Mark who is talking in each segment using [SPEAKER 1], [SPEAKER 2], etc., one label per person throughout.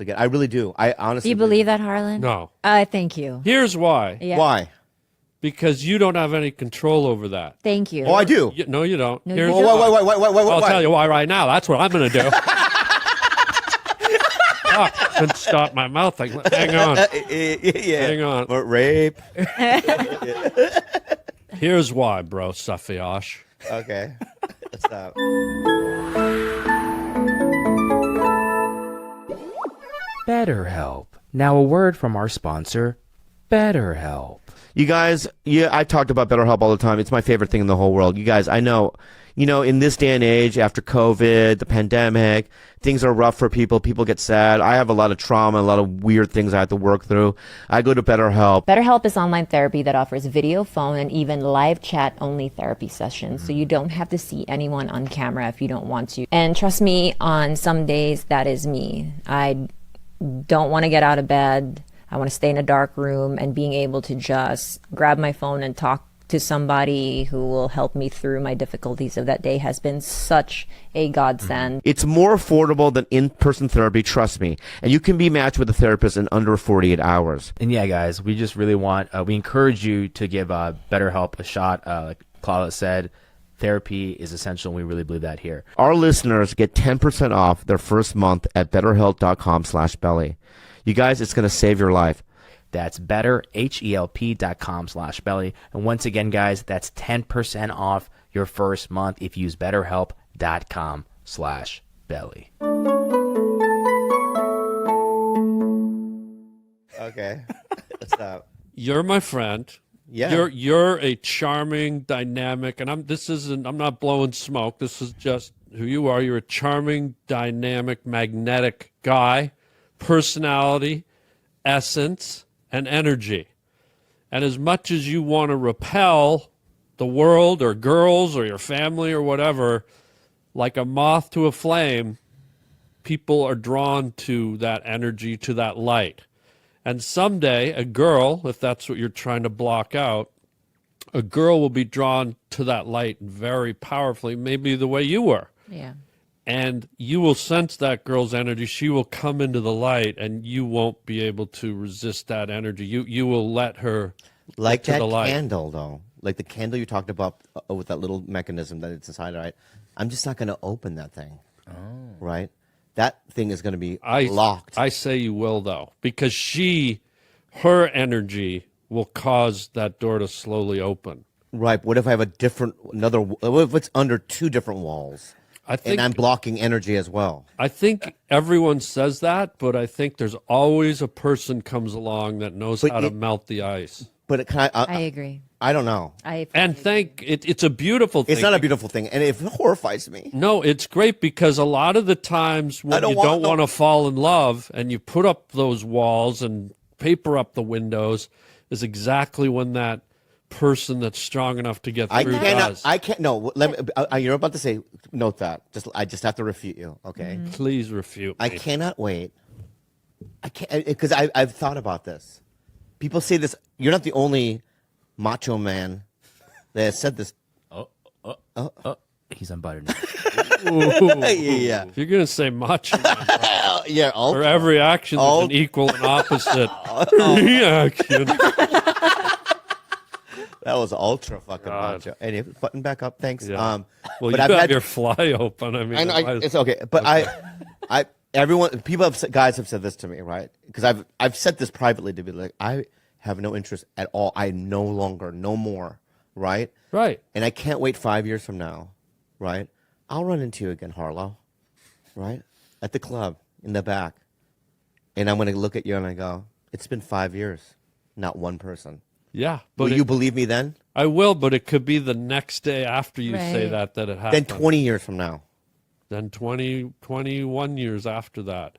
[SPEAKER 1] Again, I really do. I honestly
[SPEAKER 2] Do you believe that, Harlan?
[SPEAKER 3] No.
[SPEAKER 2] Thank you.
[SPEAKER 3] Here's why.
[SPEAKER 2] Yeah.
[SPEAKER 1] Why?
[SPEAKER 3] Because you don't have any control over that.
[SPEAKER 2] Thank you.
[SPEAKER 1] Oh, I do.
[SPEAKER 3] No, you don't.
[SPEAKER 2] No,
[SPEAKER 3] Here's
[SPEAKER 2] you don't.
[SPEAKER 3] why.
[SPEAKER 1] Wait.
[SPEAKER 3] I'll tell you why right now. That's what I'm going to do. Couldn't stop my mouth. Hang on.
[SPEAKER 1] Yeah.
[SPEAKER 3] Hang on.
[SPEAKER 1] But rape.
[SPEAKER 3] Here's why, bro, Safiash.
[SPEAKER 1] Okay. Stop.
[SPEAKER 4] BetterHelp. Now a word from our sponsor, BetterHelp.
[SPEAKER 1] You guys, I talked about BetterHelp all the time. It's my favorite thing in the whole world. You guys, I know, in this day and age, after COVID, the pandemic, things are rough for people. People get sad. I have a lot of trauma, a lot of weird things I have to work through. I go to BetterHelp.
[SPEAKER 2] BetterHelp is online therapy that offers video, phone, and even live chat-only therapy sessions, so you don't have to see anyone on camera if you don't want to. And trust me, on some days, that is me. I don't want to get out of bed. I want to stay in a dark room, and being able to just grab my phone and talk to somebody who will help me through my difficulties of that day has been such a godsend.
[SPEAKER 1] It's more affordable than in-person therapy, trust me. And you can be matched with a therapist in under 48 hours.
[SPEAKER 4] And yeah, guys, we just really we encourage you to give BetterHelp a shot. Like Claudia said, therapy is essential, and we really believe that here.
[SPEAKER 1] Our listeners get 10% off their first month at betterhelp.com/belly. You guys, it's going to save your life.
[SPEAKER 4] That's betterhelp.com/belly. And once again, guys, that's 10% off your first month if you use betterhelp.com/belly.
[SPEAKER 1] Okay. Stop.
[SPEAKER 3] You're my friend.
[SPEAKER 1] Yeah.
[SPEAKER 3] You're a charming, dynamic, and I'm not blowing smoke. This is just who you are. You're a charming, dynamic, magnetic guy, personality, essence, and energy. And as much as you want to repel the world or girls or your family or whatever, like a moth to a flame, people are drawn to that energy, to that light. And someday a girl, if that's what you're trying to block out, a girl will be drawn to that light very powerfully, maybe the way you were.
[SPEAKER 2] Yeah.
[SPEAKER 3] And you will sense that girl's energy. She will come into the light, and you won't be able to resist that energy. You will let her
[SPEAKER 1] Like
[SPEAKER 3] to
[SPEAKER 1] that
[SPEAKER 3] the light.
[SPEAKER 1] candle, though. Like the candle you talked about with that little mechanism that it's inside, right? I'm just not going to open that thing. Oh. Right? That thing is going to be locked.
[SPEAKER 3] I say you will, though, because her energy will cause that door to slowly open.
[SPEAKER 1] Right. What if I have what if it's under two different walls? And I'm blocking energy as well.
[SPEAKER 3] I think everyone says that, but I think there's always a person comes along that knows how to melt the ice.
[SPEAKER 1] But
[SPEAKER 2] I agree.
[SPEAKER 1] I don't know.
[SPEAKER 3] It's a beautiful thing.
[SPEAKER 1] It's not a beautiful thing, and it horrifies me.
[SPEAKER 3] No, it's great because a lot of the times when you don't want to fall in love and you put up those walls and paper up the windows is exactly when that person that's strong enough to get through does.
[SPEAKER 1] I can't. No, you're about to say. Note that. I just have to refute you. Okay.
[SPEAKER 2] Mm-hmm.
[SPEAKER 3] Please refute me.
[SPEAKER 1] I cannot wait. I can't because I've thought about this. People say this. You're not the only macho man that has said this.
[SPEAKER 4] He's unbuttered now.
[SPEAKER 1] Yeah.
[SPEAKER 3] If you're gonna say macho,
[SPEAKER 1] Yeah.
[SPEAKER 3] for every action there's an equal and opposite reaction.
[SPEAKER 1] That was ultra fucking macho. Anyway, button back up. Thanks.
[SPEAKER 3] Yeah. Well,
[SPEAKER 1] but
[SPEAKER 3] you
[SPEAKER 1] I've
[SPEAKER 3] have
[SPEAKER 1] had
[SPEAKER 3] your fly open. I mean,
[SPEAKER 1] I know it's okay, but okay. Guys have said this to me, right? Because I've said this privately to be like, I have no interest at all. No more, right?
[SPEAKER 3] Right.
[SPEAKER 1] And I can't wait 5 years from now, right? I'll run into you again, Harlow, right? At the club in the back, and I'm going to look at you and I go, it's been 5 years, not one person.
[SPEAKER 3] Yeah, but
[SPEAKER 1] Will you believe me then?
[SPEAKER 3] I will, but it could be the next day after you say that it happened.
[SPEAKER 1] Then 20 years from now.
[SPEAKER 3] Then 21 years after that.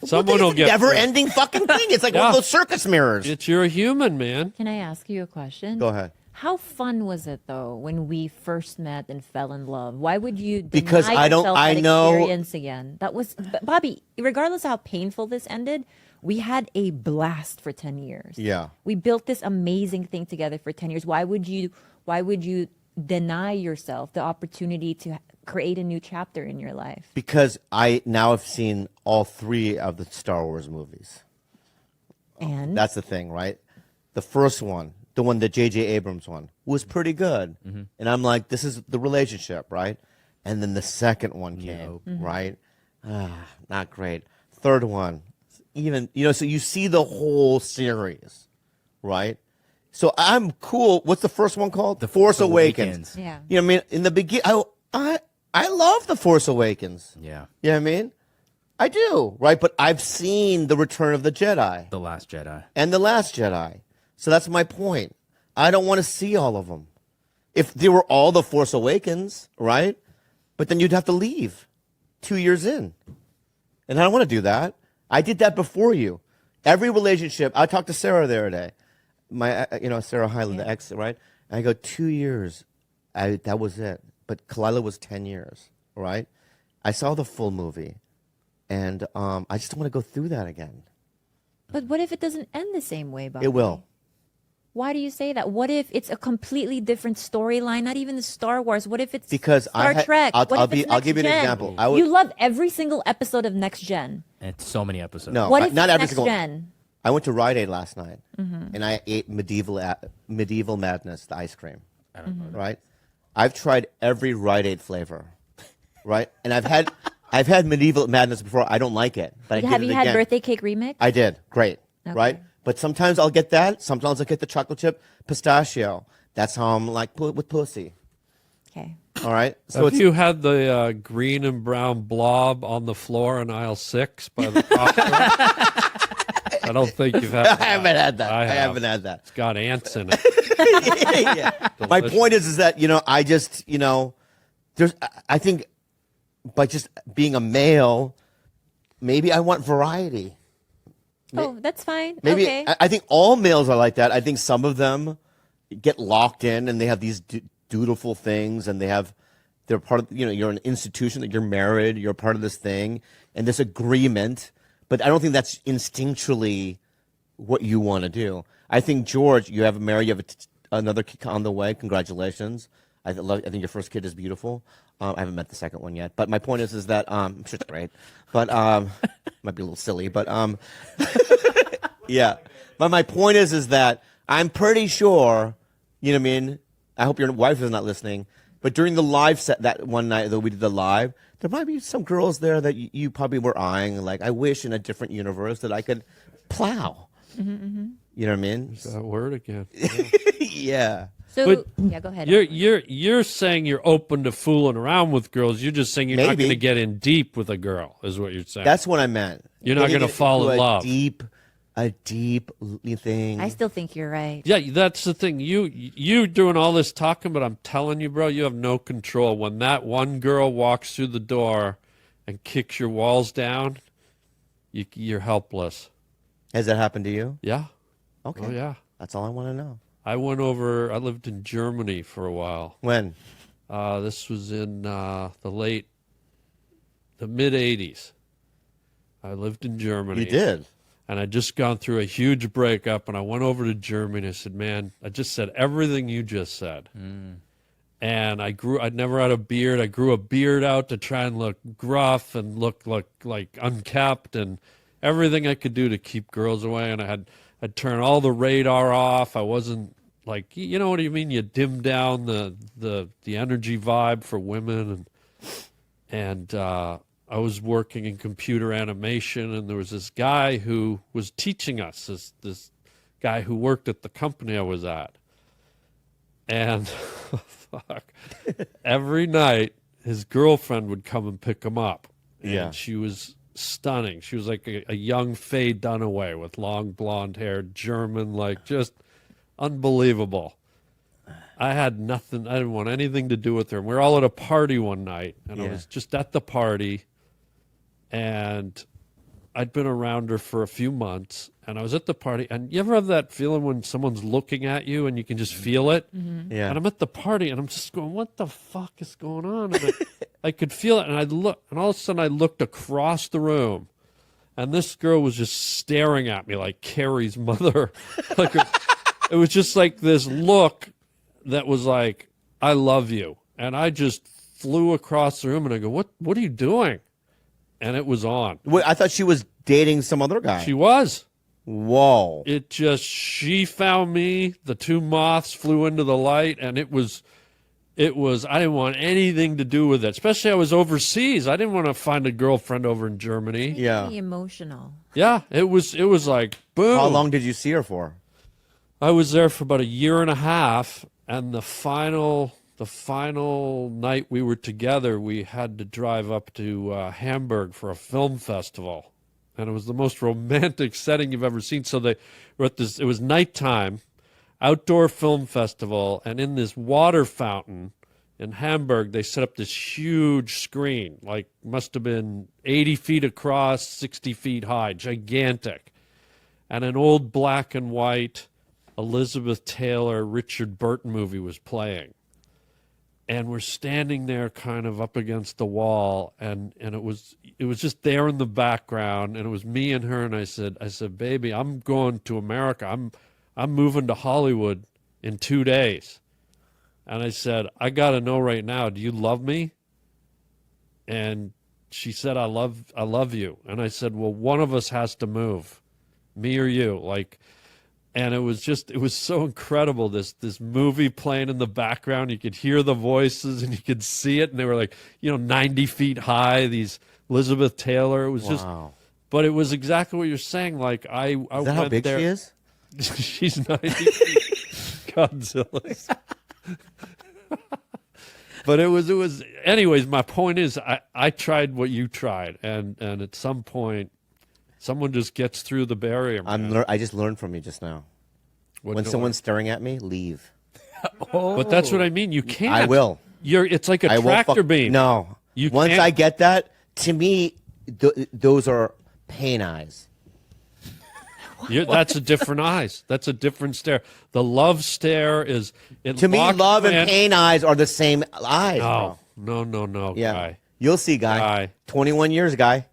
[SPEAKER 3] Someone will get
[SPEAKER 1] never-ending fucking thing. It's like one of those circus mirrors.
[SPEAKER 3] You're a human, man.
[SPEAKER 2] Can I ask you a question?
[SPEAKER 1] Go ahead.
[SPEAKER 2] How fun was it though when we first met and fell in love? Why would you
[SPEAKER 1] Because
[SPEAKER 2] deny yourself that
[SPEAKER 1] know
[SPEAKER 2] experience again? That was Bobby. Regardless of how painful this ended, we had a blast for 10 years.
[SPEAKER 1] Yeah.
[SPEAKER 2] We built this amazing thing together for 10 years. Why would you deny yourself the opportunity to create a new chapter in your life?
[SPEAKER 1] Because I now have seen all 3 of the Star Wars movies.
[SPEAKER 2] And
[SPEAKER 1] That's the thing, right? The first one, the one that J.J. Abrams one, was pretty good. And I'm like, this is the relationship, right? And then the second one came, right? Not great. Third one, even, so you see the whole series, right? So I'm cool. What's the first one called? The Force Awakens.
[SPEAKER 2] Yeah.
[SPEAKER 1] You know what I mean? In the beginning, I love The Force Awakens.
[SPEAKER 4] Yeah.
[SPEAKER 1] You know what I mean? I do, right? But I've seen The Return of the Jedi.
[SPEAKER 4] The Last Jedi.
[SPEAKER 1] And The Last Jedi. So that's my point. I don't want to see all of them. If they were all The Force Awakens, right? But then you'd have to leave 2 years in. And I don't want to do that. I did that before you. Every relationship, I talked to Sarah the other day. Sarah Hyland, the ex, right? And I go, 2 years. That was it. But Kalila was 10 years, right? I saw the full movie. And I just don't want to go through that again.
[SPEAKER 2] But what if it doesn't end the same way, Bobby?
[SPEAKER 1] It will.
[SPEAKER 2] Why do you say that? What if it's a completely different storyline? Not even the Star Wars. What if it's
[SPEAKER 1] Because
[SPEAKER 2] Star Trek?
[SPEAKER 1] I'll
[SPEAKER 2] What if it's
[SPEAKER 1] give you an
[SPEAKER 2] Next Gen?
[SPEAKER 1] example.
[SPEAKER 2] You love every single episode of Next Gen.
[SPEAKER 4] And it's so many episodes.
[SPEAKER 1] No,
[SPEAKER 2] What if
[SPEAKER 1] not
[SPEAKER 2] it's
[SPEAKER 1] every
[SPEAKER 2] Next
[SPEAKER 1] single.
[SPEAKER 2] Gen?
[SPEAKER 1] I went to Rite Aid last night, and I ate medieval madness, the ice cream.
[SPEAKER 4] I don't know.
[SPEAKER 1] Right? I've tried every Rite Aid flavor, right? And I've had medieval madness before. I don't like it, but I did
[SPEAKER 2] Have
[SPEAKER 1] it
[SPEAKER 2] you had
[SPEAKER 1] again.
[SPEAKER 2] Birthday Cake Remix?
[SPEAKER 1] I did. Great.
[SPEAKER 2] Okay.
[SPEAKER 1] Right? But sometimes I'll get that. Sometimes I'll get the chocolate chip pistachio. That's how I'm like with pussy.
[SPEAKER 2] Okay.
[SPEAKER 1] All right? So
[SPEAKER 3] Have you had the green and brown blob on the floor in aisle 6 by the top? I don't think you've had that.
[SPEAKER 1] I haven't had that. I
[SPEAKER 3] have.
[SPEAKER 1] haven't had that.
[SPEAKER 3] It's got ants in it.
[SPEAKER 1] Yeah. My point is that, I just, I think by just being a male, maybe I want variety.
[SPEAKER 2] Oh, that's fine.
[SPEAKER 1] Maybe
[SPEAKER 2] okay.
[SPEAKER 1] I think all males are like that. I think some of them get locked in and they have these dutiful things and they're part of, you're an institution, that you're married, you're part of this thing and this agreement. But I don't think that's instinctually what you want to do. I think, George, you have married, you have another kid on the way. Congratulations. I think your first kid is beautiful. I haven't met the second one yet. But my point is that, I'm sure it's great. But, might be a little silly, but, yeah. But my point is that I'm pretty sure, you know what I mean? I hope your wife is not listening. But during the live set that one night that we did the live, there might be some girls there that you probably were eyeing. Like, I wish in a different universe that I could plow. You know what I mean?
[SPEAKER 3] That word again.
[SPEAKER 1] Yeah.
[SPEAKER 2] So,
[SPEAKER 3] But
[SPEAKER 2] yeah, go ahead.
[SPEAKER 3] You're saying you're open to fooling around with girls. You're just saying you're not
[SPEAKER 1] Maybe.
[SPEAKER 3] going to get in deep with a girl, is what you're saying.
[SPEAKER 1] That's what I meant.
[SPEAKER 3] You're not
[SPEAKER 1] Getting
[SPEAKER 3] gonna fall
[SPEAKER 1] into
[SPEAKER 3] in love.
[SPEAKER 1] A deep thing.
[SPEAKER 2] I still think you're right.
[SPEAKER 3] Yeah, that's the thing. You doing all this talking, but I'm telling you, bro, you have no control. When that one girl walks through the door and kicks your walls down, you're helpless.
[SPEAKER 1] Has that happened to you?
[SPEAKER 3] Yeah.
[SPEAKER 1] Okay.
[SPEAKER 3] Oh, yeah.
[SPEAKER 1] That's all I want to know.
[SPEAKER 3] I lived in Germany for a while.
[SPEAKER 1] When?
[SPEAKER 3] This was in the mid 80s. I lived in Germany.
[SPEAKER 1] You did?
[SPEAKER 3] And I'd just gone through a huge breakup, and I went over to Germany. I said, man, I just said everything you just said. And I'd never had a beard. I grew a beard out to try and look gruff and look like unkept and everything I could do to keep girls away. And I'd turn all the radar off. I wasn't like, you know what do you mean? You dim down the energy vibe for women. And I was working in computer animation, and there was this guy who was teaching us, this guy who worked at the company I was at. And fuck, every night his girlfriend would come and pick him up. And
[SPEAKER 1] Yeah.
[SPEAKER 3] she was stunning. She was like a young Faye Dunaway with long blonde hair, German, like just unbelievable. I had nothing. I didn't want anything to do with her. And we were all at a party one night, and I
[SPEAKER 1] Yeah.
[SPEAKER 3] was just at the party, and I'd been around her for a few months, and I was at the party. And you ever have that feeling when someone's looking at you and you can just feel it?
[SPEAKER 1] Yeah.
[SPEAKER 3] And I'm at the party, and I'm just going, "What the fuck is going on?" And I could feel it, and I look, and all of a sudden I looked across the room, and this girl was just staring at me like Carrie's mother. It was just like this look that was like, I love you. And I just flew across the room and I go, what are you doing? And it was on.
[SPEAKER 1] Wait, I thought she was dating some other guy.
[SPEAKER 3] She was.
[SPEAKER 1] Whoa.
[SPEAKER 3] She found me, the two moths flew into the light, and it was, I didn't want anything to do with it. Especially I was overseas. I didn't want to find a girlfriend over in Germany.
[SPEAKER 1] Yeah.
[SPEAKER 2] Really emotional.
[SPEAKER 3] Yeah, it was like, boom.
[SPEAKER 1] How long did you see her for?
[SPEAKER 3] I was there for about a year and a half, and the final night we were together, we had to drive up to Hamburg for a film festival. And it was the most romantic setting you've ever seen. So they were at this, it was nighttime, outdoor film festival, and in this water fountain in Hamburg, they set up this huge screen, like must have been 80 feet across, 60 feet high, gigantic. And an old black and white Elizabeth Taylor, Richard Burton movie was playing. And we're standing there kind of up against the wall, and it was just there in the background, and it was me and her, and I said, baby, I'm going to America. I'm moving to Hollywood in 2 days. And I said, I got to know right now, do you love me? And she said, I love you. And I said, well, one of us has to move, me or you. And it was so incredible, this movie playing in the background. You could hear the voices and you could see it. And they were like, 90 feet high, these Elizabeth Taylor. It was just, but it was exactly what you're saying. Like I
[SPEAKER 1] Is
[SPEAKER 3] went
[SPEAKER 1] that how big
[SPEAKER 3] there.
[SPEAKER 1] she is?
[SPEAKER 3] She's 90 feet. Godzilla. But it was, anyways, my point is I tried what you tried. And at some point, someone just gets through the barrier.
[SPEAKER 1] I just learned from you just now. When someone's staring at me, leave.
[SPEAKER 3] But that's what I mean. You can't.
[SPEAKER 1] I will.
[SPEAKER 3] It's like a tractor beam.
[SPEAKER 1] No. Once
[SPEAKER 3] can't-
[SPEAKER 1] I get that, to me, those are pain eyes.
[SPEAKER 3] That's a different eyes. That's a different stare. The love stare is
[SPEAKER 1] To me, love and pain eyes are the same eyes.
[SPEAKER 3] No,
[SPEAKER 1] bro.
[SPEAKER 3] no,
[SPEAKER 1] Yeah.
[SPEAKER 3] guy.
[SPEAKER 1] You'll see, guy. 21 years, guy.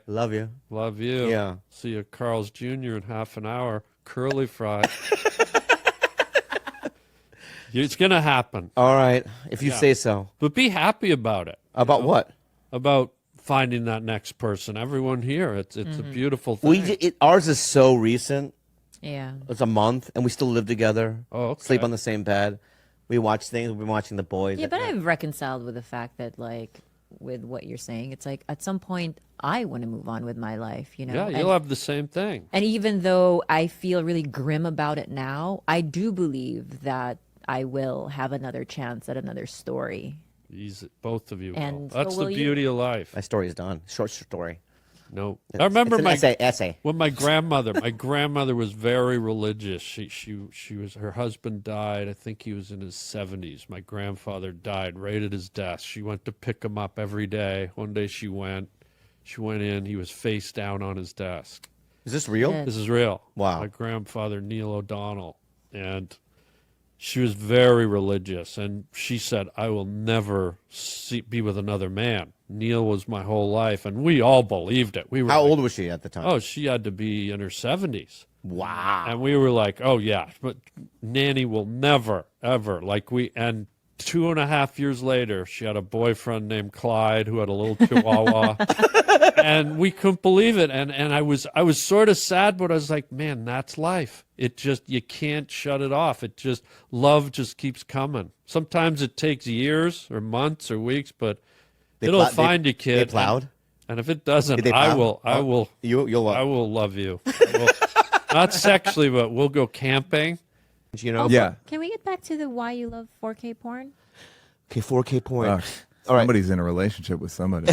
[SPEAKER 1] Love you.
[SPEAKER 3] Love you.
[SPEAKER 1] Yeah.
[SPEAKER 3] See you at Carl's Jr. in half an hour. Curly fry. It's going to happen.
[SPEAKER 1] All right, if you say so.
[SPEAKER 3] But be happy about it.
[SPEAKER 1] About what?
[SPEAKER 3] About finding that next person. Everyone here, it's a beautiful thing.
[SPEAKER 1] Ours is so recent.
[SPEAKER 2] Yeah.
[SPEAKER 1] It's a month, and we still live together.
[SPEAKER 3] Oh, okay.
[SPEAKER 1] Sleep on the same bed. We watch things. We've been watching The Boys.
[SPEAKER 2] Yeah, but I've reconciled with the fact that, like, with what you're saying, it's like at some point I want to move on with my life,
[SPEAKER 3] Yeah, you'll have the same thing.
[SPEAKER 2] And even though I feel really grim about it now, I do believe that I will have another chance at another story.
[SPEAKER 3] Both of you.
[SPEAKER 2] And
[SPEAKER 3] That's
[SPEAKER 2] so
[SPEAKER 3] the
[SPEAKER 2] will
[SPEAKER 3] beauty of life.
[SPEAKER 1] My story is done. Short story.
[SPEAKER 3] No, I remember
[SPEAKER 1] It's an essay.
[SPEAKER 3] when my grandmother was very religious. She was, her husband died. I think he was in his 70s. My grandfather died right at his desk. She went to pick him up every day. One day she went in. He was face down on his desk.
[SPEAKER 1] Is this real?
[SPEAKER 2] Yeah.
[SPEAKER 3] This is real.
[SPEAKER 1] Wow.
[SPEAKER 3] My grandfather, Neil O'Donnell, and she was very religious. And she said, "I will never be with another man." Neil was my whole life, and we all believed it. We were
[SPEAKER 1] How old was she at the time?
[SPEAKER 3] Oh, she had to be in her 70s.
[SPEAKER 1] Wow.
[SPEAKER 3] And we were like, oh, yeah, but Nanny will never, ever. And 2.5 years later, she had a boyfriend named Clyde who had a little chihuahua. And we couldn't believe it. And I was sort of sad, but I was like, man, that's life. You can't shut it off. Love just keeps coming. Sometimes it takes years or months or weeks, but it'll find you, kid.
[SPEAKER 1] They plowed?
[SPEAKER 3] And if it doesn't,
[SPEAKER 1] Did they plow?
[SPEAKER 3] I will
[SPEAKER 1] You'll what?
[SPEAKER 3] I will love you. Not sexually, but we'll go camping.
[SPEAKER 1] You know?
[SPEAKER 5] Yeah.
[SPEAKER 2] Can we get back to the why you love 4K porn?
[SPEAKER 1] Okay, 4K porn.
[SPEAKER 5] Oh,
[SPEAKER 1] All right.
[SPEAKER 5] somebody's in a relationship with somebody.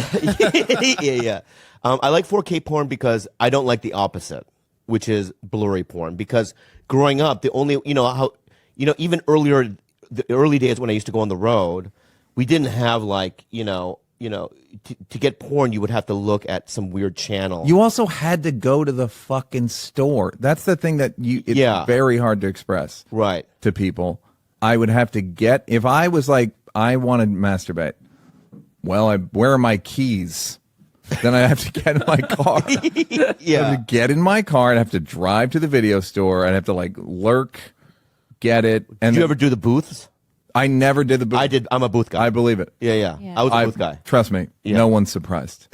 [SPEAKER 1] yeah. I like 4K porn because I don't like the opposite, which is blurry porn. Because growing up, even earlier, the early days when I used to go on the road, we didn't have to get porn, you would have to look at some weird channel.
[SPEAKER 5] You also had to go to the fucking store. That's the thing that it's very hard to express
[SPEAKER 1] Right.
[SPEAKER 5] to people. I would have to if I was like, I want to masturbate. Well, where are my keys? Then I have to get in my car.
[SPEAKER 1] Yeah.
[SPEAKER 5] I have to get in my car. I'd have to drive to the video store. I'd have to lurk, get it. And
[SPEAKER 1] Did you ever do the booths?
[SPEAKER 5] I never did the booth.
[SPEAKER 1] I did. I'm a booth guy.
[SPEAKER 5] I believe it.
[SPEAKER 1] Yeah. I was a booth guy.
[SPEAKER 5] Trust me, no one's surprised.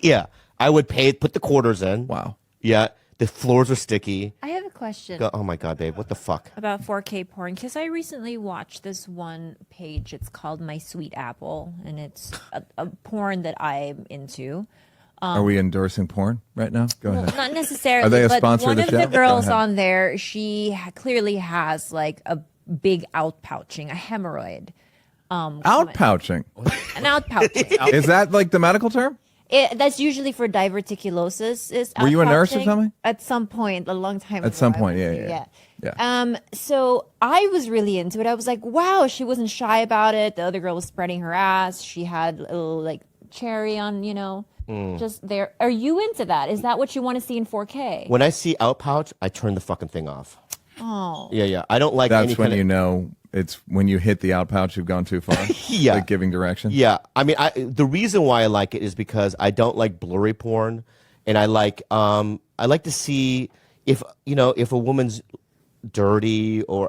[SPEAKER 1] Yeah. I would put the quarters in.
[SPEAKER 5] Wow.
[SPEAKER 1] Yeah. The floors are sticky.
[SPEAKER 2] I have a question
[SPEAKER 1] Oh my God, babe. What the fuck?
[SPEAKER 2] about 4K porn because I recently watched this one page. It's called My Sweet Apple, and it's a porn that I'm into.
[SPEAKER 5] Are we endorsing porn right now? Go
[SPEAKER 2] Well,
[SPEAKER 5] ahead.
[SPEAKER 2] not necessarily.
[SPEAKER 5] Are they a
[SPEAKER 2] but
[SPEAKER 5] sponsor of the
[SPEAKER 2] one
[SPEAKER 5] show?
[SPEAKER 2] of the girls
[SPEAKER 5] Go ahead.
[SPEAKER 2] on there, she clearly has like a big outpouching, a hemorrhoid.
[SPEAKER 5] Outpouching.
[SPEAKER 2] An outpouching.
[SPEAKER 5] Is that like the medical term?
[SPEAKER 2] That's usually for diverticulosis. Is
[SPEAKER 5] Were you a nurse or
[SPEAKER 2] outpouching.
[SPEAKER 5] something?
[SPEAKER 2] At some point, a long time ago.
[SPEAKER 5] At some
[SPEAKER 2] I
[SPEAKER 5] point,
[SPEAKER 2] went
[SPEAKER 5] yeah.
[SPEAKER 2] to, So I was really into it. I was like, wow, she wasn't shy about it. The other girl was spreading her ass. She had a little like cherry on, just there. Are you into that? Is that what you want to see in 4K?
[SPEAKER 1] When I see outpouch, I turn the fucking thing off.
[SPEAKER 2] Oh.
[SPEAKER 1] Yeah. I don't like any
[SPEAKER 5] That's when
[SPEAKER 1] kind
[SPEAKER 5] you
[SPEAKER 1] of,
[SPEAKER 5] know it's when you hit the outpouch, you've gone too far.
[SPEAKER 1] Yeah.
[SPEAKER 5] Like giving direction.
[SPEAKER 1] Yeah. I mean, the reason why I like it is because I don't like blurry porn, and I like to see if a woman's dirty or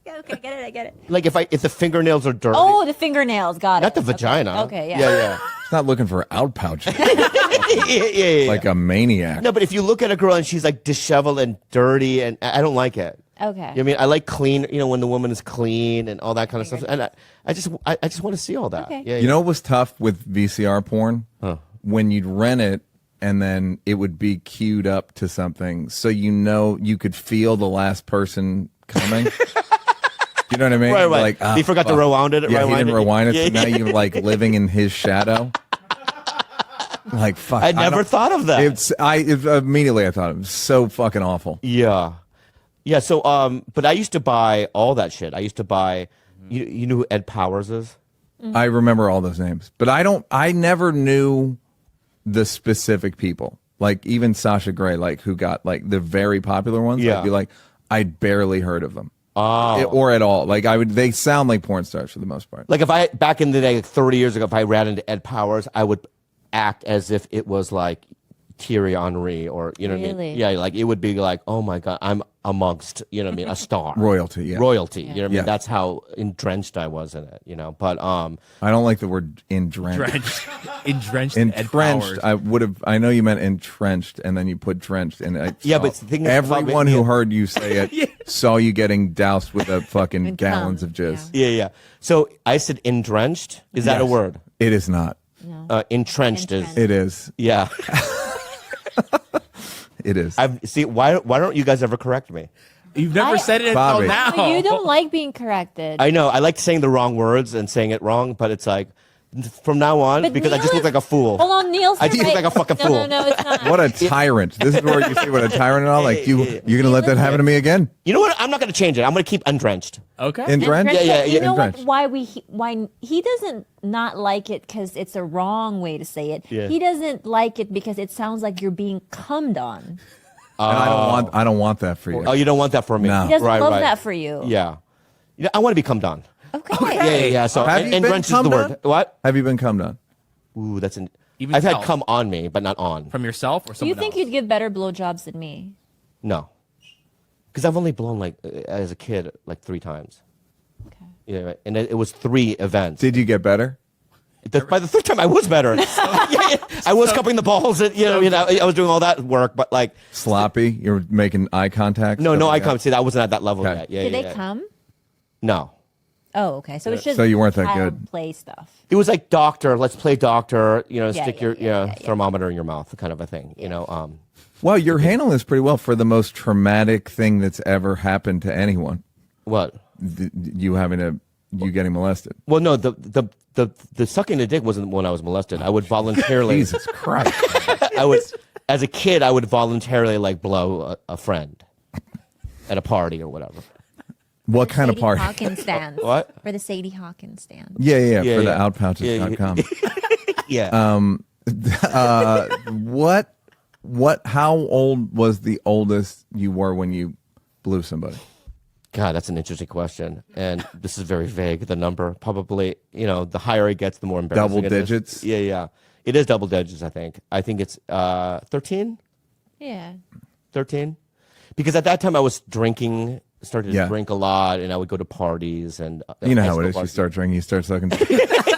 [SPEAKER 2] Yeah, okay, I get it.
[SPEAKER 1] like if the fingernails are dirty.
[SPEAKER 2] Oh, the fingernails. Got it.
[SPEAKER 1] Not the vagina.
[SPEAKER 2] Okay, yeah.
[SPEAKER 1] Yeah.
[SPEAKER 5] It's not looking for outpouching
[SPEAKER 1] yeah.
[SPEAKER 5] like a maniac.
[SPEAKER 1] No, but if you look at a girl and she's like disheveled and dirty, and I don't like it.
[SPEAKER 2] Okay.
[SPEAKER 1] You know what I mean, I like clean. When the woman is clean and all that kind of stuff. And I just want to see all that.
[SPEAKER 2] Okay.
[SPEAKER 1] Yeah.
[SPEAKER 5] You know what was tough with VCR porn? When you'd rent it and then it would be queued up to something, so you could feel the last person coming. You know what I mean?
[SPEAKER 1] Right.
[SPEAKER 5] Like,
[SPEAKER 1] He forgot to rewind it.
[SPEAKER 5] Yeah, he didn't rewind it.
[SPEAKER 1] Yeah,
[SPEAKER 5] So now you're like living in his shadow. Like fuck.
[SPEAKER 1] I never thought of that.
[SPEAKER 5] Immediately I thought it was so fucking awful.
[SPEAKER 1] Yeah. So, but I used to buy all that shit. I used to buy. You know who Ed Powers is?
[SPEAKER 5] I remember all those names, but I never knew the specific people. Like even Sasha Grey, like who got like the very popular ones.
[SPEAKER 1] Yeah.
[SPEAKER 5] I'd be like, I'd barely heard of them.
[SPEAKER 1] Oh.
[SPEAKER 5] Or at all. Like they sound like porn stars for the most part.
[SPEAKER 1] Like back in the day, like 30 years ago, if I ran into Ed Powers, I would act as if it was like Thierry Henry or what I
[SPEAKER 2] Really?
[SPEAKER 1] mean? Yeah, like it would be like, oh my God, I'm amongst, what I mean, a star.
[SPEAKER 5] Royalty, yeah.
[SPEAKER 1] Royalty, you know what I mean?
[SPEAKER 5] Yeah.
[SPEAKER 1] That's how entrenched I was in it, But
[SPEAKER 5] I don't like the word entrenched.
[SPEAKER 4] Drenched in Ed
[SPEAKER 5] Entrenched.
[SPEAKER 4] Powers.
[SPEAKER 5] I know you meant entrenched, and then you put drenched, and
[SPEAKER 1] Yeah, but the thing is about
[SPEAKER 5] everyone
[SPEAKER 1] me-
[SPEAKER 5] who heard you say it saw you getting doused with a fucking
[SPEAKER 2] And
[SPEAKER 5] gallons
[SPEAKER 2] cum,
[SPEAKER 5] of jizz.
[SPEAKER 1] Yeah. So I said entrenched. Is that a
[SPEAKER 5] Yes.
[SPEAKER 1] word?
[SPEAKER 5] It is not.
[SPEAKER 1] Entrenched is.
[SPEAKER 2] Entrenched.
[SPEAKER 5] It is.
[SPEAKER 1] Yeah.
[SPEAKER 5] It is.
[SPEAKER 1] See, why don't you guys ever correct me?
[SPEAKER 4] You've never said it until
[SPEAKER 5] Bobby.
[SPEAKER 4] now.
[SPEAKER 2] But you don't like being corrected.
[SPEAKER 1] I know. I like saying the wrong words and saying it wrong, but it's like from now on,
[SPEAKER 2] But
[SPEAKER 1] because I just
[SPEAKER 2] Neil
[SPEAKER 1] look like a fool.
[SPEAKER 2] Hold on, Neil's
[SPEAKER 1] I just look
[SPEAKER 2] right.
[SPEAKER 1] like a fucking
[SPEAKER 2] No,
[SPEAKER 1] fool.
[SPEAKER 2] No, it's not.
[SPEAKER 5] What a tyrant. This is where you see what a tyrant and all. Like, you're going to let that happen to me again?
[SPEAKER 1] You know what? I'm not going to change it. I'm going to keep undrenched.
[SPEAKER 4] Okay.
[SPEAKER 5] Entrenched?
[SPEAKER 1] Yeah,
[SPEAKER 2] You know what?
[SPEAKER 5] Entrenched.
[SPEAKER 2] Why he doesn't not like it because it's a wrong way to say it.
[SPEAKER 1] Yeah.
[SPEAKER 2] He doesn't like it because it sounds like you're being cummed on.
[SPEAKER 5] And I don't want that for you.
[SPEAKER 1] Oh, you don't want that for me.
[SPEAKER 5] No.
[SPEAKER 2] He doesn't
[SPEAKER 1] Right,
[SPEAKER 2] love
[SPEAKER 1] right.
[SPEAKER 2] that for you.
[SPEAKER 1] Yeah. I want to be cummed on.
[SPEAKER 2] Okay.
[SPEAKER 1] Yeah. So,
[SPEAKER 5] Have you
[SPEAKER 1] and
[SPEAKER 5] been
[SPEAKER 1] drenched is the
[SPEAKER 5] cummed
[SPEAKER 1] word.
[SPEAKER 5] on?
[SPEAKER 1] What?
[SPEAKER 5] Have you been cummed on?
[SPEAKER 1] Ooh, that's an.
[SPEAKER 4] Even
[SPEAKER 1] I've had
[SPEAKER 4] self.
[SPEAKER 1] come on me, but not on.
[SPEAKER 4] From yourself or
[SPEAKER 2] Do
[SPEAKER 4] someone
[SPEAKER 2] you think
[SPEAKER 4] else?
[SPEAKER 2] you'd give better blowjobs than me?
[SPEAKER 1] No. Because I've only blown like as a kid like 3 times.
[SPEAKER 2] Okay.
[SPEAKER 1] Yeah, right. And it was 3 events.
[SPEAKER 5] Did you get better?
[SPEAKER 1] By the 3rd time, I was better. I was cupping the balls. And, I was doing all that work, but like
[SPEAKER 5] Sloppy? You're making eye contact?
[SPEAKER 1] no,
[SPEAKER 5] stuff
[SPEAKER 1] I
[SPEAKER 5] like that?
[SPEAKER 1] can't see that. I wasn't at that level
[SPEAKER 5] Okay.
[SPEAKER 1] yet. Yeah,
[SPEAKER 2] Did
[SPEAKER 1] yeah,
[SPEAKER 2] they
[SPEAKER 1] yeah.
[SPEAKER 2] come?
[SPEAKER 1] No.
[SPEAKER 2] Oh, okay. So it's just
[SPEAKER 5] So you weren't that
[SPEAKER 2] child
[SPEAKER 5] good.
[SPEAKER 2] play stuff.
[SPEAKER 1] It was like doctor. Let's play doctor. Stick your
[SPEAKER 2] yeah.
[SPEAKER 1] thermometer in your mouth, kind of a thing.
[SPEAKER 5] Well, you're handling this pretty well for the most traumatic thing that's ever happened to anyone.
[SPEAKER 1] What?
[SPEAKER 5] You getting molested.
[SPEAKER 1] Well, no. The sucking the dick wasn't when I was molested. I would voluntarily.
[SPEAKER 5] Jesus Christ.
[SPEAKER 1] As a kid, I would voluntarily like blow a friend at a party or whatever.
[SPEAKER 5] What kind of
[SPEAKER 2] Sadie
[SPEAKER 5] party?
[SPEAKER 2] Hawkins stand.
[SPEAKER 1] What?
[SPEAKER 2] For the Sadie Hawkins stand.
[SPEAKER 5] Yeah,
[SPEAKER 1] Yeah,
[SPEAKER 5] for the
[SPEAKER 1] yeah.
[SPEAKER 5] outpouches.com.
[SPEAKER 1] Yeah.
[SPEAKER 5] How old was the oldest you were when you blew somebody?
[SPEAKER 1] God, that's an interesting question, and this is very vague. The number, probably, the higher it gets, the more embarrassing.
[SPEAKER 5] Double
[SPEAKER 1] it is.
[SPEAKER 5] digits?
[SPEAKER 1] Yeah. It is double digits. I think it's 13.
[SPEAKER 2] Yeah.
[SPEAKER 1] 13, because at that time I was drinking started to drink a lot, and I would go to parties. And
[SPEAKER 5] you know
[SPEAKER 1] high
[SPEAKER 5] how it
[SPEAKER 1] school
[SPEAKER 5] is. You
[SPEAKER 1] parties.
[SPEAKER 5] start drinking, you start sucking.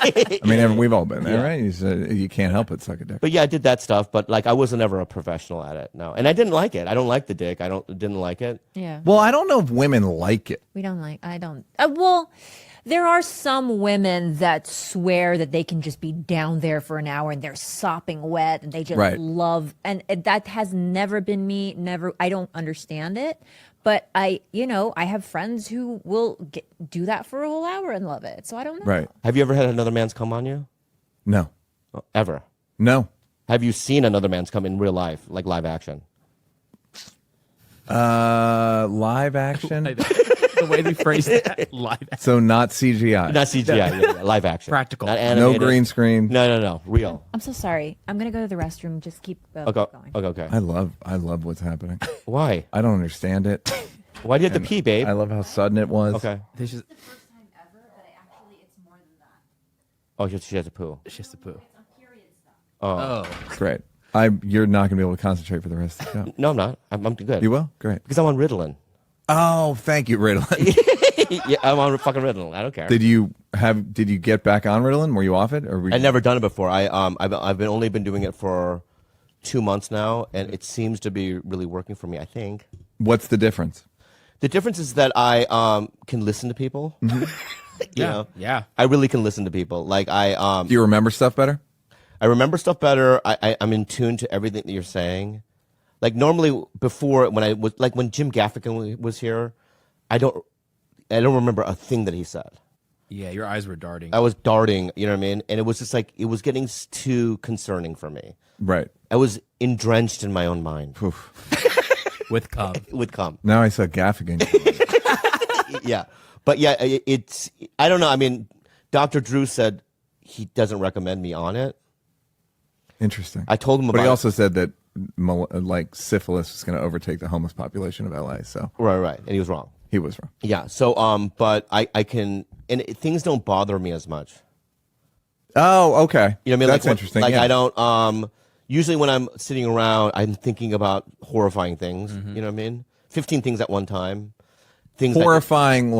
[SPEAKER 5] I mean, we've all been there, right? You can't help but suck a dick.
[SPEAKER 1] But yeah, I did that stuff. But like, I wasn't ever a professional at it. No, and I didn't like it. I don't like the dick. Didn't like it.
[SPEAKER 2] Yeah.
[SPEAKER 5] Well, I don't know if women like it.
[SPEAKER 2] We don't like, I don't. Well, there are some women that swear that they can just be down there for an hour and they're sopping wet and they just love, and that has never been me. Never. I don't understand it. But I have friends who will do that for a whole hour and love it. So I don't know.
[SPEAKER 5] Right.
[SPEAKER 1] Have you ever had another man's come on you?
[SPEAKER 5] No.
[SPEAKER 1] Ever?
[SPEAKER 5] No.
[SPEAKER 1] Have you seen another man's come in real life, like live action?
[SPEAKER 5] Live action.
[SPEAKER 4] The way they phrased that, live action.
[SPEAKER 5] So not CGI.
[SPEAKER 1] Not CGI, yeah, live action.
[SPEAKER 4] Practical.
[SPEAKER 1] Not
[SPEAKER 5] No
[SPEAKER 1] animated.
[SPEAKER 5] green screen.
[SPEAKER 1] No, real.
[SPEAKER 2] I'm so sorry. I'm going to go to the restroom. Just keep going.
[SPEAKER 1] Okay.
[SPEAKER 5] I love what's happening.
[SPEAKER 1] Why?
[SPEAKER 5] I don't understand it.
[SPEAKER 1] Why do you have to pee, babe?
[SPEAKER 5] I love how sudden it was.
[SPEAKER 1] Okay.
[SPEAKER 4] They just,
[SPEAKER 2] First time ever, but actually it's more than that.
[SPEAKER 1] Oh, she has to poo.
[SPEAKER 4] she has to poo.
[SPEAKER 2] It's on period stuff.
[SPEAKER 4] Oh.
[SPEAKER 5] Great. You're not gonna be able to concentrate for the rest of the show.
[SPEAKER 1] No, I'm not. I'm good.
[SPEAKER 5] You will? Great.
[SPEAKER 1] Because I'm on Ritalin.
[SPEAKER 5] Oh, thank you, Ritalin.
[SPEAKER 1] Yeah, I'm on fucking Ritalin. I don't care.
[SPEAKER 5] Did you get back on Ritalin? Were you off it, or were you...
[SPEAKER 1] I've never done it before. I've only been doing it for 2 months now, and it seems to be really working for me. I think
[SPEAKER 5] What's the difference?
[SPEAKER 1] the difference is that I can listen to people. You know?
[SPEAKER 4] Yeah.
[SPEAKER 1] I really can listen to people. Like
[SPEAKER 5] Do you remember stuff better?
[SPEAKER 1] I remember stuff better. I'm in tune to everything that you're saying. Like normally before, when I was like when Jim Gaffigan was here, I don't remember a thing that he said.
[SPEAKER 4] Yeah, your eyes were darting.
[SPEAKER 1] I was darting, you know what I mean? And it was just like it was getting too concerning for me.
[SPEAKER 5] Right.
[SPEAKER 1] I was drenched in my own mind
[SPEAKER 5] Oof.
[SPEAKER 4] With cum.
[SPEAKER 1] with cum.
[SPEAKER 5] Now I saw Gaffigan.
[SPEAKER 1] Yeah, but yeah, it's I don't know. I mean, Dr. Drew said he doesn't recommend me on it.
[SPEAKER 5] Interesting.
[SPEAKER 1] I told him
[SPEAKER 5] but
[SPEAKER 1] about
[SPEAKER 5] he
[SPEAKER 1] it.
[SPEAKER 5] also said that like syphilis was going to overtake the homeless population of LA. So
[SPEAKER 1] Right, and he was wrong.
[SPEAKER 5] he was wrong.
[SPEAKER 1] Yeah. So, but I can, and things don't bother me as much.
[SPEAKER 5] Oh, okay.
[SPEAKER 1] You know what I mean?
[SPEAKER 5] That's
[SPEAKER 1] like,
[SPEAKER 5] interesting.
[SPEAKER 1] Like
[SPEAKER 5] yeah.
[SPEAKER 1] I don't. Usually when I'm sitting around, I'm thinking about horrifying things. You know what I mean? 15 things at one time. Things that-
[SPEAKER 5] Horrifying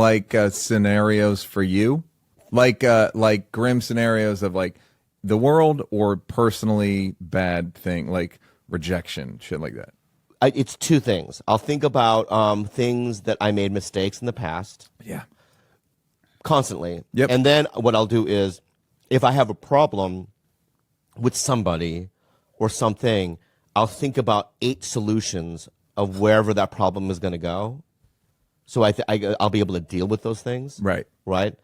[SPEAKER 5] scenarios for you, like grim scenarios of like the world or personally bad thing like rejection, shit like that.
[SPEAKER 1] it's two things. I'll think about things that I made mistakes in the past
[SPEAKER 5] Yeah.
[SPEAKER 1] constantly.
[SPEAKER 5] Yep.
[SPEAKER 1] And then what I'll do is, if I have a problem with somebody or something, I'll think about 8 solutions of wherever that problem is going to go. So I'll be able to deal with those things.
[SPEAKER 5] Right.
[SPEAKER 1] Right.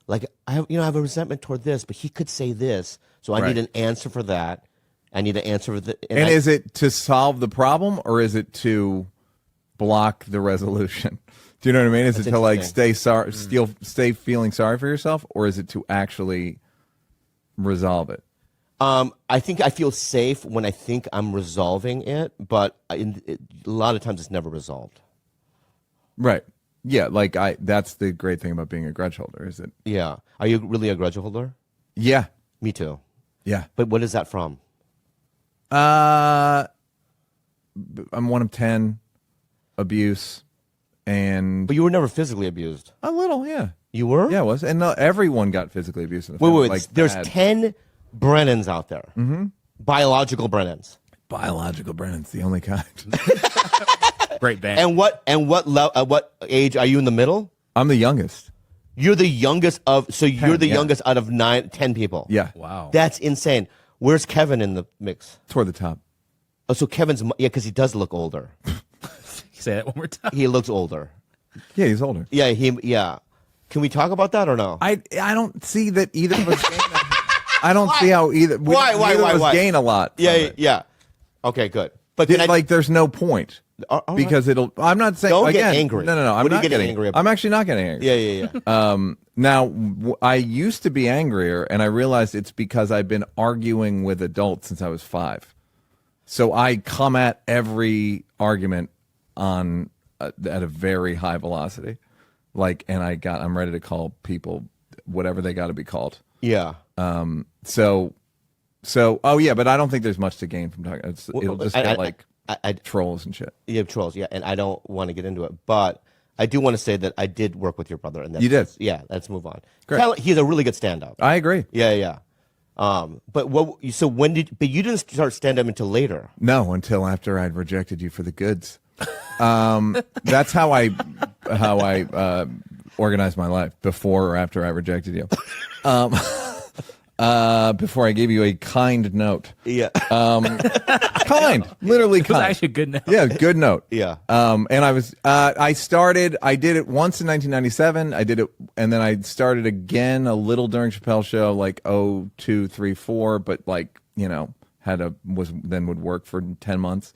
[SPEAKER 1] Like I have a resentment toward this, but he could say this, so I need an answer for that. I need an answer for the.
[SPEAKER 5] And is it to solve the problem or is it to block the resolution? Do you know what I mean? Is it to like stay feeling sorry for yourself, or is it to actually resolve it?
[SPEAKER 1] I think I feel safe when I think I'm resolving it, but a lot of times it's never resolved.
[SPEAKER 5] Right. Yeah. Like that's the great thing about being a grudge holder, is it?
[SPEAKER 1] Yeah. Are you really a grudge holder?
[SPEAKER 5] Yeah.
[SPEAKER 1] Me too.
[SPEAKER 5] Yeah.
[SPEAKER 1] But what is that from?
[SPEAKER 5] I'm one of 10 abuse and
[SPEAKER 1] But you were never physically abused.
[SPEAKER 5] a little, yeah.
[SPEAKER 1] You were?
[SPEAKER 5] Yeah, it was. And everyone got physically abused in the
[SPEAKER 1] Wait,
[SPEAKER 5] family.
[SPEAKER 1] wait.
[SPEAKER 5] Like
[SPEAKER 1] There's
[SPEAKER 5] bad.
[SPEAKER 1] 10 Brennans out there. Mm-hmm. Biological Brennans.
[SPEAKER 5] Biological Brennan's the only kind.
[SPEAKER 4] Great band.
[SPEAKER 1] And what what age are you in the middle?
[SPEAKER 5] I'm the youngest.
[SPEAKER 1] You're the youngest of, so you're the
[SPEAKER 5] yeah.
[SPEAKER 1] youngest out of 10 people.
[SPEAKER 5] Yeah.
[SPEAKER 4] Wow.
[SPEAKER 1] That's insane. Where's Kevin in the mix?
[SPEAKER 5] Toward the top.
[SPEAKER 1] Oh, so Kevin's, yeah, because he does look older.
[SPEAKER 4] Say that one more time.
[SPEAKER 1] He looks older.
[SPEAKER 5] Yeah, he's older.
[SPEAKER 1] Yeah, yeah. Can we talk about that or no?
[SPEAKER 5] I don't see that either of us gain I don't see how either
[SPEAKER 1] Why,
[SPEAKER 5] neither of us gain a lot.
[SPEAKER 1] Yeah,
[SPEAKER 5] from it.
[SPEAKER 1] yeah. Okay, good. But then
[SPEAKER 5] Like there's no point.
[SPEAKER 1] All right.
[SPEAKER 5] Because I'm not saying
[SPEAKER 1] Don't get
[SPEAKER 5] again,
[SPEAKER 1] angry.
[SPEAKER 5] No. I'm
[SPEAKER 1] What are you
[SPEAKER 5] not
[SPEAKER 1] getting
[SPEAKER 5] getting
[SPEAKER 1] angry about?
[SPEAKER 5] I'm actually not getting angry.
[SPEAKER 1] yeah.
[SPEAKER 5] Now, I used to be angrier, and I realized it's because I've been arguing with adults since I was 5. So I come at every argument at a very high velocity, and I'm ready to call people whatever they got to be called.
[SPEAKER 1] Yeah.
[SPEAKER 5] So, oh yeah, but I don't think there's much to gain from talking. It'll just get trolls and shit.
[SPEAKER 1] Yeah, trolls. Yeah, and I don't want to get into it, but I do want to say that I did work with your brother. And
[SPEAKER 5] You did?
[SPEAKER 1] Yeah, let's move on.
[SPEAKER 5] Great.
[SPEAKER 1] He's a really good stand-up.
[SPEAKER 5] I agree.
[SPEAKER 1] Yeah. But but you didn't start stand-up until later.
[SPEAKER 5] No, until after I'd rejected you for the goods. That's how I organized my life, before or after I rejected you. Before I gave you a kind note.
[SPEAKER 1] Yeah.
[SPEAKER 5] Kind, literally
[SPEAKER 4] It was
[SPEAKER 5] kind.
[SPEAKER 4] actually a good note.
[SPEAKER 5] Yeah, good note.
[SPEAKER 1] Yeah.
[SPEAKER 5] And I did it once in 1997. I did it, and then I started again a little during Chappelle's show, like 02, 3, 4, but like, would work for 10 months,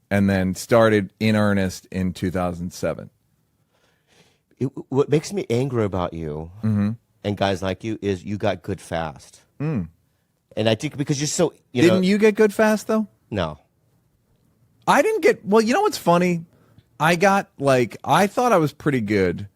[SPEAKER 5] and then started in earnest in 2007.
[SPEAKER 1] What makes me angry about you and guys like you is you got good fast. And I think because you're so,
[SPEAKER 5] Didn't you get good fast though?
[SPEAKER 1] No.
[SPEAKER 5] I didn't get, well, you know what's funny? I thought I was pretty good,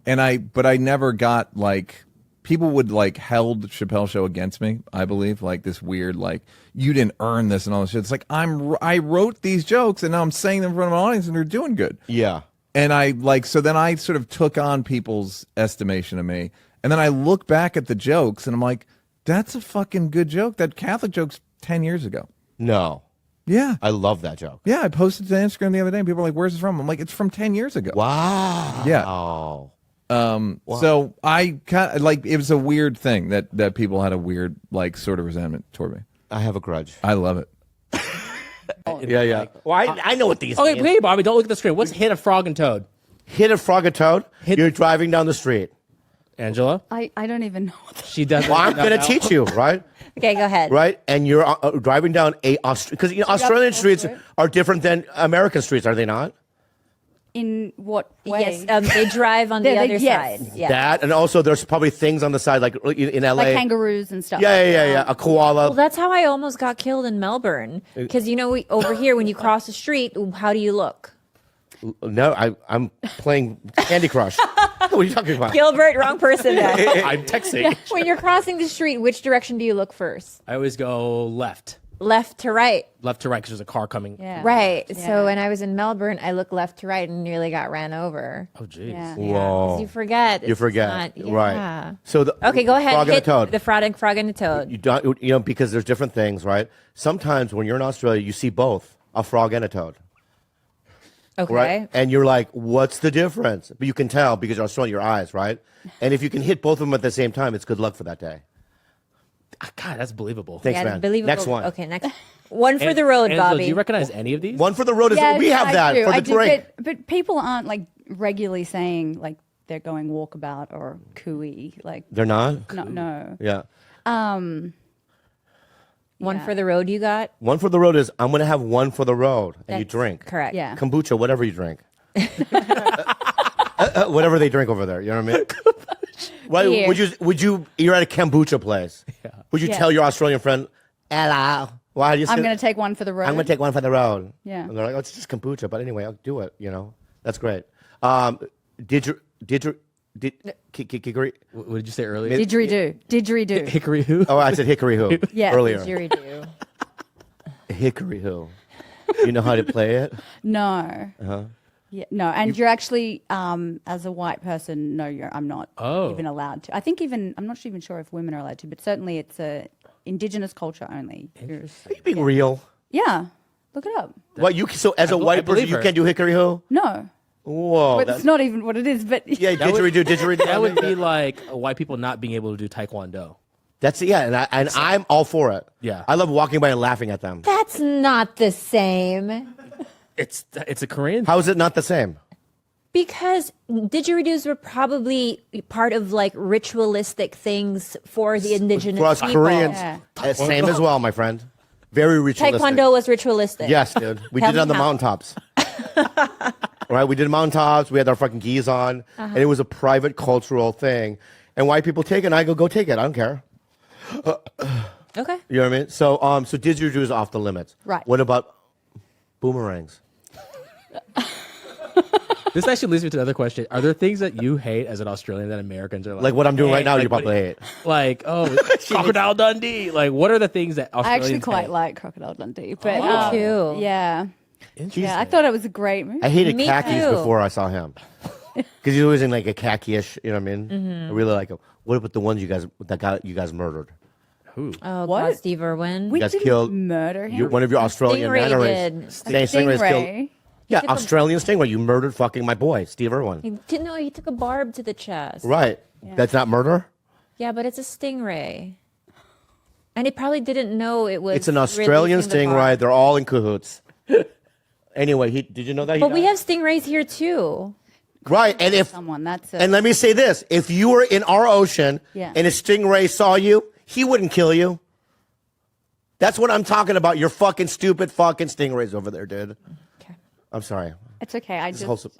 [SPEAKER 5] but I never got, like, people would, like, held Chappelle's show against me, I believe, like this weird, like, you didn't earn this and all this shit. It's like, I wrote these jokes and now I'm saying them in front of an audience and they're doing good.
[SPEAKER 1] Yeah.
[SPEAKER 5] And so then I sort of took on people's estimation of me. And then I look back at the jokes and I'm like, that's a fucking good joke. That Catholic joke's 10 years ago.
[SPEAKER 1] No.
[SPEAKER 5] Yeah.
[SPEAKER 1] I love that joke.
[SPEAKER 5] Yeah, I posted it to Instagram the other day and people were like, where's it from? I'm like, it's from 10 years ago.
[SPEAKER 1] Wow.
[SPEAKER 5] Yeah.
[SPEAKER 1] Oh.
[SPEAKER 5] So I kind of, like, it was a weird thing that people had a weird, like, sort of resentment toward me.
[SPEAKER 1] I have a grudge.
[SPEAKER 5] I love it.
[SPEAKER 1] Yeah. Well, I know what these
[SPEAKER 6] Okay,
[SPEAKER 1] mean.
[SPEAKER 6] wait, Bobby, don't look at the screen. What's hit a frog and toad?
[SPEAKER 1] Hit a frog and toad.
[SPEAKER 6] Hit-
[SPEAKER 1] You're driving down the street.
[SPEAKER 6] Angela?
[SPEAKER 7] I don't even know what that
[SPEAKER 6] She doesn't.
[SPEAKER 1] Well, I'm going to teach you, right?
[SPEAKER 2] Okay, go ahead.
[SPEAKER 1] Right? And you're driving down because Australian streets are different than American streets, are they not?
[SPEAKER 7] in what way?
[SPEAKER 2] Yes, they drive on the
[SPEAKER 7] They-
[SPEAKER 2] other
[SPEAKER 7] yes.
[SPEAKER 2] side. Yeah.
[SPEAKER 1] That, and also there's probably things on the side, like in LA.
[SPEAKER 7] Like kangaroos and stuff.
[SPEAKER 1] Yeah. A koala.
[SPEAKER 2] Well, that's how I almost got killed in Melbourne. Because over here, when you cross the street, how do you look?
[SPEAKER 1] No, I'm playing Candy Crush. What are you talking about?
[SPEAKER 2] Gilbert, wrong person. Then.
[SPEAKER 6] I'm texting.
[SPEAKER 2] When you're crossing the street, which direction do you look first?
[SPEAKER 6] I always go left.
[SPEAKER 2] Left to right.
[SPEAKER 6] Left to right because there's a car coming.
[SPEAKER 7] Yeah.
[SPEAKER 2] Right.
[SPEAKER 7] Yeah.
[SPEAKER 2] So when I was in Melbourne, I looked left to right and nearly got ran over.
[SPEAKER 6] Oh, jeez.
[SPEAKER 7] Yeah.
[SPEAKER 1] Whoa.
[SPEAKER 2] You forget.
[SPEAKER 1] You
[SPEAKER 2] It's
[SPEAKER 1] forget.
[SPEAKER 2] not- yeah.
[SPEAKER 1] Right. So
[SPEAKER 2] Okay, go ahead.
[SPEAKER 1] Frog and a
[SPEAKER 2] Hit
[SPEAKER 1] toad.
[SPEAKER 2] the frog and the toad.
[SPEAKER 1] You don't, because there's different things, right? Sometimes when you're in Australia, you see both a frog and a toad.
[SPEAKER 2] Okay.
[SPEAKER 1] Right? And you're like, what's the difference? But you can tell because you're Australian, your eyes, right? And if you can hit both of them at the same time, it's good luck for that day.
[SPEAKER 6] God, that's believable.
[SPEAKER 1] Thanks,
[SPEAKER 2] Yeah,
[SPEAKER 1] man.
[SPEAKER 2] believable.
[SPEAKER 1] Next one.
[SPEAKER 2] Okay, next. One for the road,
[SPEAKER 6] Angela,
[SPEAKER 2] Bobby.
[SPEAKER 6] do you recognize any of these?
[SPEAKER 1] One for the road is
[SPEAKER 7] Yeah,
[SPEAKER 1] we have
[SPEAKER 7] I
[SPEAKER 1] that
[SPEAKER 7] do.
[SPEAKER 1] for the
[SPEAKER 7] I do,
[SPEAKER 1] drink.
[SPEAKER 7] but people aren't like regularly saying like they're going walkabout or cooey. Like
[SPEAKER 1] They're not?
[SPEAKER 7] no.
[SPEAKER 1] Yeah.
[SPEAKER 2] One
[SPEAKER 7] Yeah.
[SPEAKER 2] for the road you got?
[SPEAKER 1] One for the road is I'm going to have one for the road, and you
[SPEAKER 2] That's
[SPEAKER 1] drink.
[SPEAKER 2] Correct.
[SPEAKER 7] Yeah.
[SPEAKER 1] Kombucha, whatever you drink. Whatever they drink over there, you know what I mean? Why
[SPEAKER 2] Here.
[SPEAKER 1] you're at a kombucha place. Yeah. Would you
[SPEAKER 7] Yeah.
[SPEAKER 1] tell your Australian friend, hello, why do you say
[SPEAKER 7] I'm going to take one for the road.
[SPEAKER 1] I'm going to take one for the road.
[SPEAKER 7] Yeah.
[SPEAKER 1] And they're like, oh, it's just kombucha, but anyway, I'll do it, you know? That's great. Hickory?
[SPEAKER 6] What did you say earlier?
[SPEAKER 7] Didgeridoo.
[SPEAKER 6] Hickory who?
[SPEAKER 1] Oh, I said hickory who
[SPEAKER 7] Yeah.
[SPEAKER 1] earlier.
[SPEAKER 2] Didgeridoo.
[SPEAKER 1] Hickory who? You know how to play it?
[SPEAKER 7] No.
[SPEAKER 1] Uh-huh.
[SPEAKER 7] Yeah, no, and you're actually, as a white person, no, I'm not even allowed to. I think I'm not even sure if women are allowed to, but certainly it's a indigenous culture only.
[SPEAKER 1] Are you being real?
[SPEAKER 7] Yeah, look it up.
[SPEAKER 1] What so as a
[SPEAKER 6] I
[SPEAKER 1] white person
[SPEAKER 6] believe
[SPEAKER 1] you
[SPEAKER 6] her.
[SPEAKER 1] can't do hickory who?
[SPEAKER 7] No,
[SPEAKER 1] Whoa.
[SPEAKER 7] but it's not even what it is. But
[SPEAKER 1] Yeah, didgeridoo.
[SPEAKER 6] That would be like white people not being able to do taekwondo.
[SPEAKER 1] That's and I'm all for it.
[SPEAKER 6] Yeah.
[SPEAKER 1] I love walking by and laughing at them.
[SPEAKER 2] That's not the same.
[SPEAKER 6] It's a Korean.
[SPEAKER 1] How is it not the same?
[SPEAKER 2] Because didgeridoos were probably part of like ritualistic things for the indigenous
[SPEAKER 1] For us
[SPEAKER 2] people.
[SPEAKER 1] Koreans,
[SPEAKER 7] Yeah.
[SPEAKER 1] same as well, my friend. Very ritualistic.
[SPEAKER 2] Taekwondo was ritualistic.
[SPEAKER 1] Yes, dude. We
[SPEAKER 2] Tell
[SPEAKER 1] did it on
[SPEAKER 2] me
[SPEAKER 1] the
[SPEAKER 2] how.
[SPEAKER 1] mountaintops. Right? We did mountaintops. We had our fucking gis on. And it was a private cultural thing. And white people take it, and I go take it. I don't care.
[SPEAKER 2] Okay.
[SPEAKER 1] You know what I mean? So didgeridoo is off the limits.
[SPEAKER 7] Right.
[SPEAKER 1] What about boomerangs?
[SPEAKER 6] This actually leads me to another question. Are there things that you hate as an Australian that Americans are like?
[SPEAKER 1] Like what I'm doing right
[SPEAKER 6] "Hey,"
[SPEAKER 1] now,
[SPEAKER 6] like,
[SPEAKER 1] you
[SPEAKER 6] what
[SPEAKER 1] probably
[SPEAKER 6] do
[SPEAKER 1] hate.
[SPEAKER 6] Like, oh, Crocodile Dundee. Like, what are the things that
[SPEAKER 7] I
[SPEAKER 6] Australians
[SPEAKER 7] actually quite
[SPEAKER 6] hate?
[SPEAKER 7] like Crocodile Dundee. But
[SPEAKER 2] Me too.
[SPEAKER 7] yeah,
[SPEAKER 6] Interesting.
[SPEAKER 7] yeah, I thought it was a great movie.
[SPEAKER 1] I hated
[SPEAKER 2] Me
[SPEAKER 1] khakis
[SPEAKER 2] too.
[SPEAKER 1] before I saw him. Because he's always in like a khaki-ish, you know what I mean? I really like him. What about the ones you guys murdered?
[SPEAKER 4] Who?
[SPEAKER 2] Oh,
[SPEAKER 7] What?
[SPEAKER 2] God, Steve Irwin.
[SPEAKER 7] We
[SPEAKER 1] guys
[SPEAKER 7] didn't
[SPEAKER 1] killed
[SPEAKER 7] murder him.
[SPEAKER 1] One of your Australian
[SPEAKER 2] Stingray
[SPEAKER 1] manta
[SPEAKER 2] did.
[SPEAKER 1] rays. Stingray's killed.
[SPEAKER 7] Stingray.
[SPEAKER 1] Yeah,
[SPEAKER 2] took a-
[SPEAKER 1] Australian stingray. You murdered fucking my boy, Steve Irwin.
[SPEAKER 2] He didn't know he took a barb to the chest.
[SPEAKER 1] Right. That's not murder?
[SPEAKER 2] Yeah, but it's a stingray. And he probably didn't know it was.
[SPEAKER 1] It's an Australian
[SPEAKER 2] releasing the
[SPEAKER 1] stingray.
[SPEAKER 2] barb.
[SPEAKER 1] They're all in cahoots. Anyway, did you know that?
[SPEAKER 2] But we have stingrays here too.
[SPEAKER 1] Right, and if
[SPEAKER 7] Someone, that's it.
[SPEAKER 1] and let me say this: if you were in our ocean
[SPEAKER 7] Yeah.
[SPEAKER 1] and a stingray saw you, he wouldn't kill you. That's what I'm talking about. Your fucking stupid fucking stingrays over there, dude.
[SPEAKER 2] Okay.
[SPEAKER 1] I'm sorry.
[SPEAKER 7] It's okay. I
[SPEAKER 1] It's
[SPEAKER 7] just,
[SPEAKER 1] wholesome.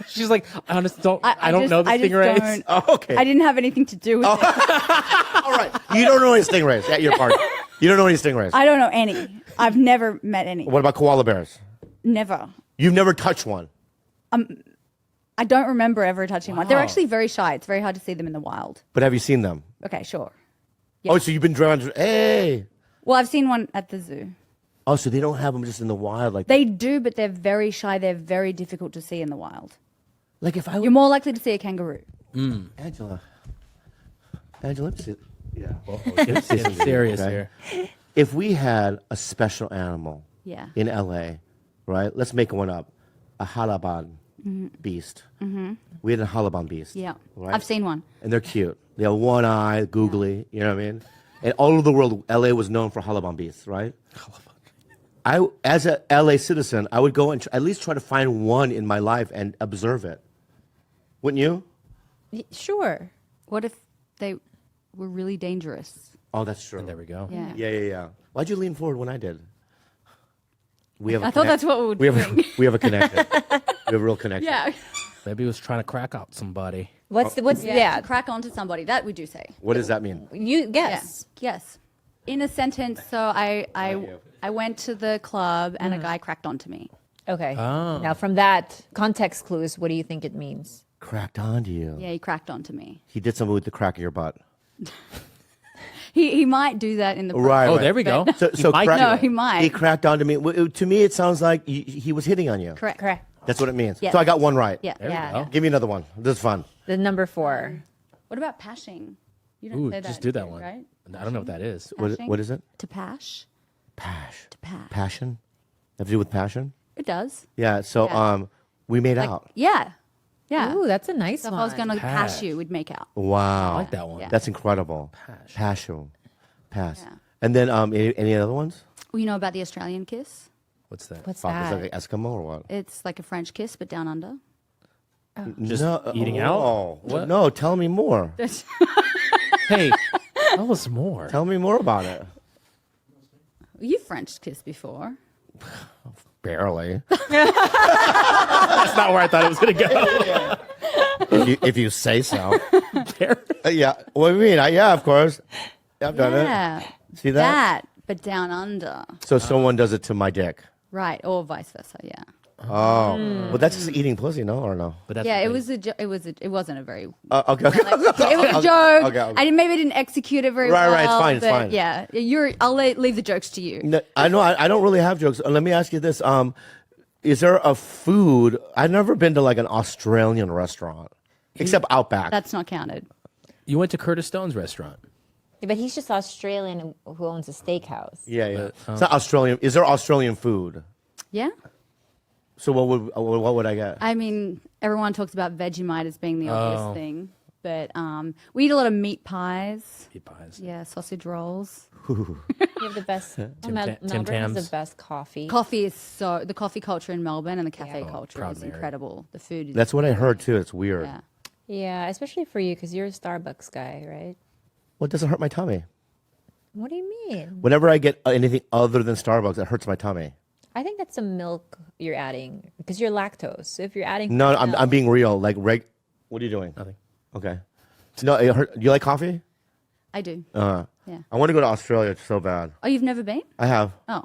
[SPEAKER 6] She's like, honestly, I don't
[SPEAKER 7] just-
[SPEAKER 6] know the
[SPEAKER 7] I just
[SPEAKER 6] stingrays.
[SPEAKER 7] don't-
[SPEAKER 1] Oh, okay.
[SPEAKER 7] I didn't have anything to do with it.
[SPEAKER 1] All right. You don't know any stingrays at your party. You don't know any stingrays.
[SPEAKER 7] I don't know any. I've never met any.
[SPEAKER 1] What about koala bears?
[SPEAKER 7] Never.
[SPEAKER 1] You've never touched one.
[SPEAKER 7] I don't remember ever touching one. They're actually very shy. It's very hard to see them in the wild.
[SPEAKER 1] But have you seen them?
[SPEAKER 7] Okay, sure.
[SPEAKER 1] Oh, so you've been drawn. Hey.
[SPEAKER 7] Well, I've seen one at the zoo.
[SPEAKER 1] Oh, so they don't have them just in the wild, like
[SPEAKER 7] They do, but they're very shy. They're very difficult to see in the wild.
[SPEAKER 1] like if I
[SPEAKER 7] You're more likely to see a kangaroo.
[SPEAKER 1] Angela, let me see. Yeah.
[SPEAKER 6] Getting serious here.
[SPEAKER 1] If we had a special animal
[SPEAKER 7] Yeah.
[SPEAKER 1] in LA, right? Let's make one up. A Halaban beast. Mm-hmm. We had a Halaban beast.
[SPEAKER 7] Yeah.
[SPEAKER 1] Right?
[SPEAKER 7] I've seen one.
[SPEAKER 1] And they're cute. They have one eye, googly, you know what I mean? And all over the world, LA was known for Halaban beasts, right? As a LA citizen, I would go and at least try to find one in my life and observe it. Wouldn't you?
[SPEAKER 2] Sure.
[SPEAKER 7] What if they were really dangerous?
[SPEAKER 1] Oh, that's true.
[SPEAKER 6] There we go.
[SPEAKER 7] Yeah.
[SPEAKER 1] Yeah. Why'd you lean forward when I did? We have.
[SPEAKER 7] I thought that's what we would
[SPEAKER 1] we
[SPEAKER 7] do.
[SPEAKER 1] we have a connection. We have a real connection.
[SPEAKER 7] Yeah.
[SPEAKER 6] Maybe he was trying to crack out somebody.
[SPEAKER 2] What's
[SPEAKER 7] Yeah.
[SPEAKER 2] yeah?
[SPEAKER 7] To crack onto somebody. That we do say.
[SPEAKER 1] What does that mean?
[SPEAKER 2] You guess.
[SPEAKER 7] Yeah. Yes. In a sentence, so I went to the club and a guy cracked onto me.
[SPEAKER 2] Okay. Now from that context clues, what do you think it means?
[SPEAKER 1] Cracked onto you.
[SPEAKER 7] Yeah, he cracked onto me.
[SPEAKER 1] He did something with the crack of your butt.
[SPEAKER 7] He might do that in the
[SPEAKER 1] Right.
[SPEAKER 6] Oh, there we go.
[SPEAKER 1] So
[SPEAKER 6] might
[SPEAKER 1] crack-
[SPEAKER 6] do
[SPEAKER 7] No,
[SPEAKER 6] that.
[SPEAKER 7] he might.
[SPEAKER 1] He cracked onto me. To me, it sounds like he was hitting on you.
[SPEAKER 7] Correct.
[SPEAKER 2] Correct.
[SPEAKER 1] That's what it means.
[SPEAKER 7] Yeah.
[SPEAKER 1] So I got one right.
[SPEAKER 7] Yeah.
[SPEAKER 6] There we
[SPEAKER 2] Yeah.
[SPEAKER 6] go.
[SPEAKER 1] Give me another one. This is fun.
[SPEAKER 2] The number 4.
[SPEAKER 7] What about pashing? You don't
[SPEAKER 6] Ooh,
[SPEAKER 7] say that.
[SPEAKER 6] just do that one.
[SPEAKER 7] Right?
[SPEAKER 6] I don't know what that is.
[SPEAKER 7] Pashing?
[SPEAKER 1] What is it?
[SPEAKER 7] To pash.
[SPEAKER 1] Pash.
[SPEAKER 7] To pash.
[SPEAKER 1] Passion. Have to do with passion.
[SPEAKER 7] It does.
[SPEAKER 1] Yeah. So
[SPEAKER 7] Yeah.
[SPEAKER 1] we made out.
[SPEAKER 7] Yeah. Yeah.
[SPEAKER 2] Ooh, that's a nice
[SPEAKER 7] So if
[SPEAKER 2] one.
[SPEAKER 7] I was going to
[SPEAKER 6] Pash.
[SPEAKER 7] pash you, we'd make out.
[SPEAKER 1] Wow.
[SPEAKER 6] I like that one.
[SPEAKER 7] Yeah.
[SPEAKER 1] That's incredible. Passion. Pass.
[SPEAKER 7] Yeah.
[SPEAKER 1] And then any other ones?
[SPEAKER 7] Well, you know about the Australian kiss?
[SPEAKER 6] What's that?
[SPEAKER 2] What's
[SPEAKER 1] Fuck, is
[SPEAKER 2] that?
[SPEAKER 1] that like Eskimo or what?
[SPEAKER 7] It's like a French kiss, but down under.
[SPEAKER 6] Just eating out?
[SPEAKER 1] Oh,
[SPEAKER 6] What?
[SPEAKER 1] No, tell me more.
[SPEAKER 6] Hey, tell us more.
[SPEAKER 1] Tell me more about it.
[SPEAKER 7] You French kissed before.
[SPEAKER 1] Barely.
[SPEAKER 6] That's not where I thought it was going to go.
[SPEAKER 1] if you say so. Yeah. What do you mean? Yeah, of course. I've done
[SPEAKER 7] Yeah.
[SPEAKER 1] it. See that?
[SPEAKER 7] But down under.
[SPEAKER 1] So someone does it to my dick.
[SPEAKER 7] Right. Or vice versa. Yeah.
[SPEAKER 1] Oh. Well, that's just eating pussy, no? Or no?
[SPEAKER 6] But that's
[SPEAKER 7] Yeah.
[SPEAKER 6] what
[SPEAKER 7] It
[SPEAKER 6] they-
[SPEAKER 7] was it wasn't a very.
[SPEAKER 1] Okay.
[SPEAKER 7] It was a joke.
[SPEAKER 1] Okay.
[SPEAKER 7] I maybe didn't execute it very
[SPEAKER 1] Right,
[SPEAKER 7] well.
[SPEAKER 1] right, it's fine, it's
[SPEAKER 7] but
[SPEAKER 1] fine.
[SPEAKER 7] Yeah. I'll leave the jokes to you.
[SPEAKER 1] No, I know I don't really have jokes. Let me ask you this. Is there a food? I've never been to like an Australian restaurant. Except Outback.
[SPEAKER 7] That's not counted.
[SPEAKER 6] You went to Curtis Stone's restaurant.
[SPEAKER 2] Yeah, but he's just Australian who owns a steakhouse.
[SPEAKER 1] Yeah. It's not Australian. Is there Australian food?
[SPEAKER 7] Yeah.
[SPEAKER 1] So what would I get?
[SPEAKER 7] I mean, everyone talks about Vegemite as being the obvious thing, but we eat a lot of meat pies.
[SPEAKER 6] Meat pies.
[SPEAKER 7] Yeah, sausage rolls.
[SPEAKER 2] You have the best.
[SPEAKER 6] Tim
[SPEAKER 2] Melbourne has the
[SPEAKER 6] Tams.
[SPEAKER 2] best coffee.
[SPEAKER 7] Coffee is the coffee culture in Melbourne and the cafe culture
[SPEAKER 6] proud
[SPEAKER 7] is
[SPEAKER 6] Mary.
[SPEAKER 7] incredible. The food is
[SPEAKER 1] That's what I heard too. It's weird.
[SPEAKER 7] yeah.
[SPEAKER 2] Yeah, especially for you because you're a Starbucks guy, right?
[SPEAKER 1] Well, it doesn't hurt my tummy.
[SPEAKER 2] What do you mean?
[SPEAKER 1] Whenever I get anything other than Starbucks, it hurts my tummy.
[SPEAKER 2] I think that's some milk you're adding because you're lactose. So if you're adding
[SPEAKER 1] No,
[SPEAKER 2] milk-
[SPEAKER 1] I'm being real. Like, what are you doing?
[SPEAKER 6] Nothing.
[SPEAKER 1] Okay. No, it hurt. Do you like coffee?
[SPEAKER 7] I do.
[SPEAKER 1] Yeah.
[SPEAKER 7] Yeah.
[SPEAKER 1] I want to go to Australia so bad.
[SPEAKER 7] Oh, you've never been?
[SPEAKER 1] I have.
[SPEAKER 7] Oh.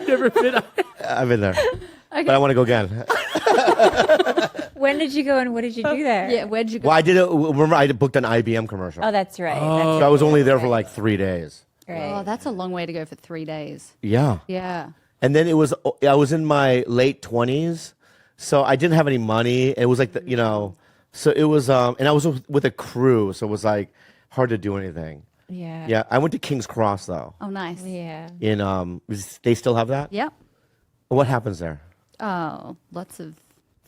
[SPEAKER 6] Never been.
[SPEAKER 1] I've been there. But I want to go again.
[SPEAKER 2] when did you go and what did you do there?
[SPEAKER 7] Yeah, where'd you go?
[SPEAKER 1] Well, I did it. Remember, I booked an IBM commercial.
[SPEAKER 2] Oh, that's right.
[SPEAKER 1] So I was only there for like 3 days.
[SPEAKER 2] Right.
[SPEAKER 7] Oh, that's a long way to go for 3 days.
[SPEAKER 1] Yeah.
[SPEAKER 7] Yeah.
[SPEAKER 1] And then I was in my late 20s, so I didn't have any money. It was like, so it was, and I was with a crew, so it was like hard to do anything.
[SPEAKER 2] Yeah.
[SPEAKER 1] Yeah, I went to King's Cross though.
[SPEAKER 7] Oh, nice.
[SPEAKER 2] Yeah.
[SPEAKER 1] They still have that?
[SPEAKER 7] Yep.
[SPEAKER 1] What happens there?
[SPEAKER 7] Oh, lots of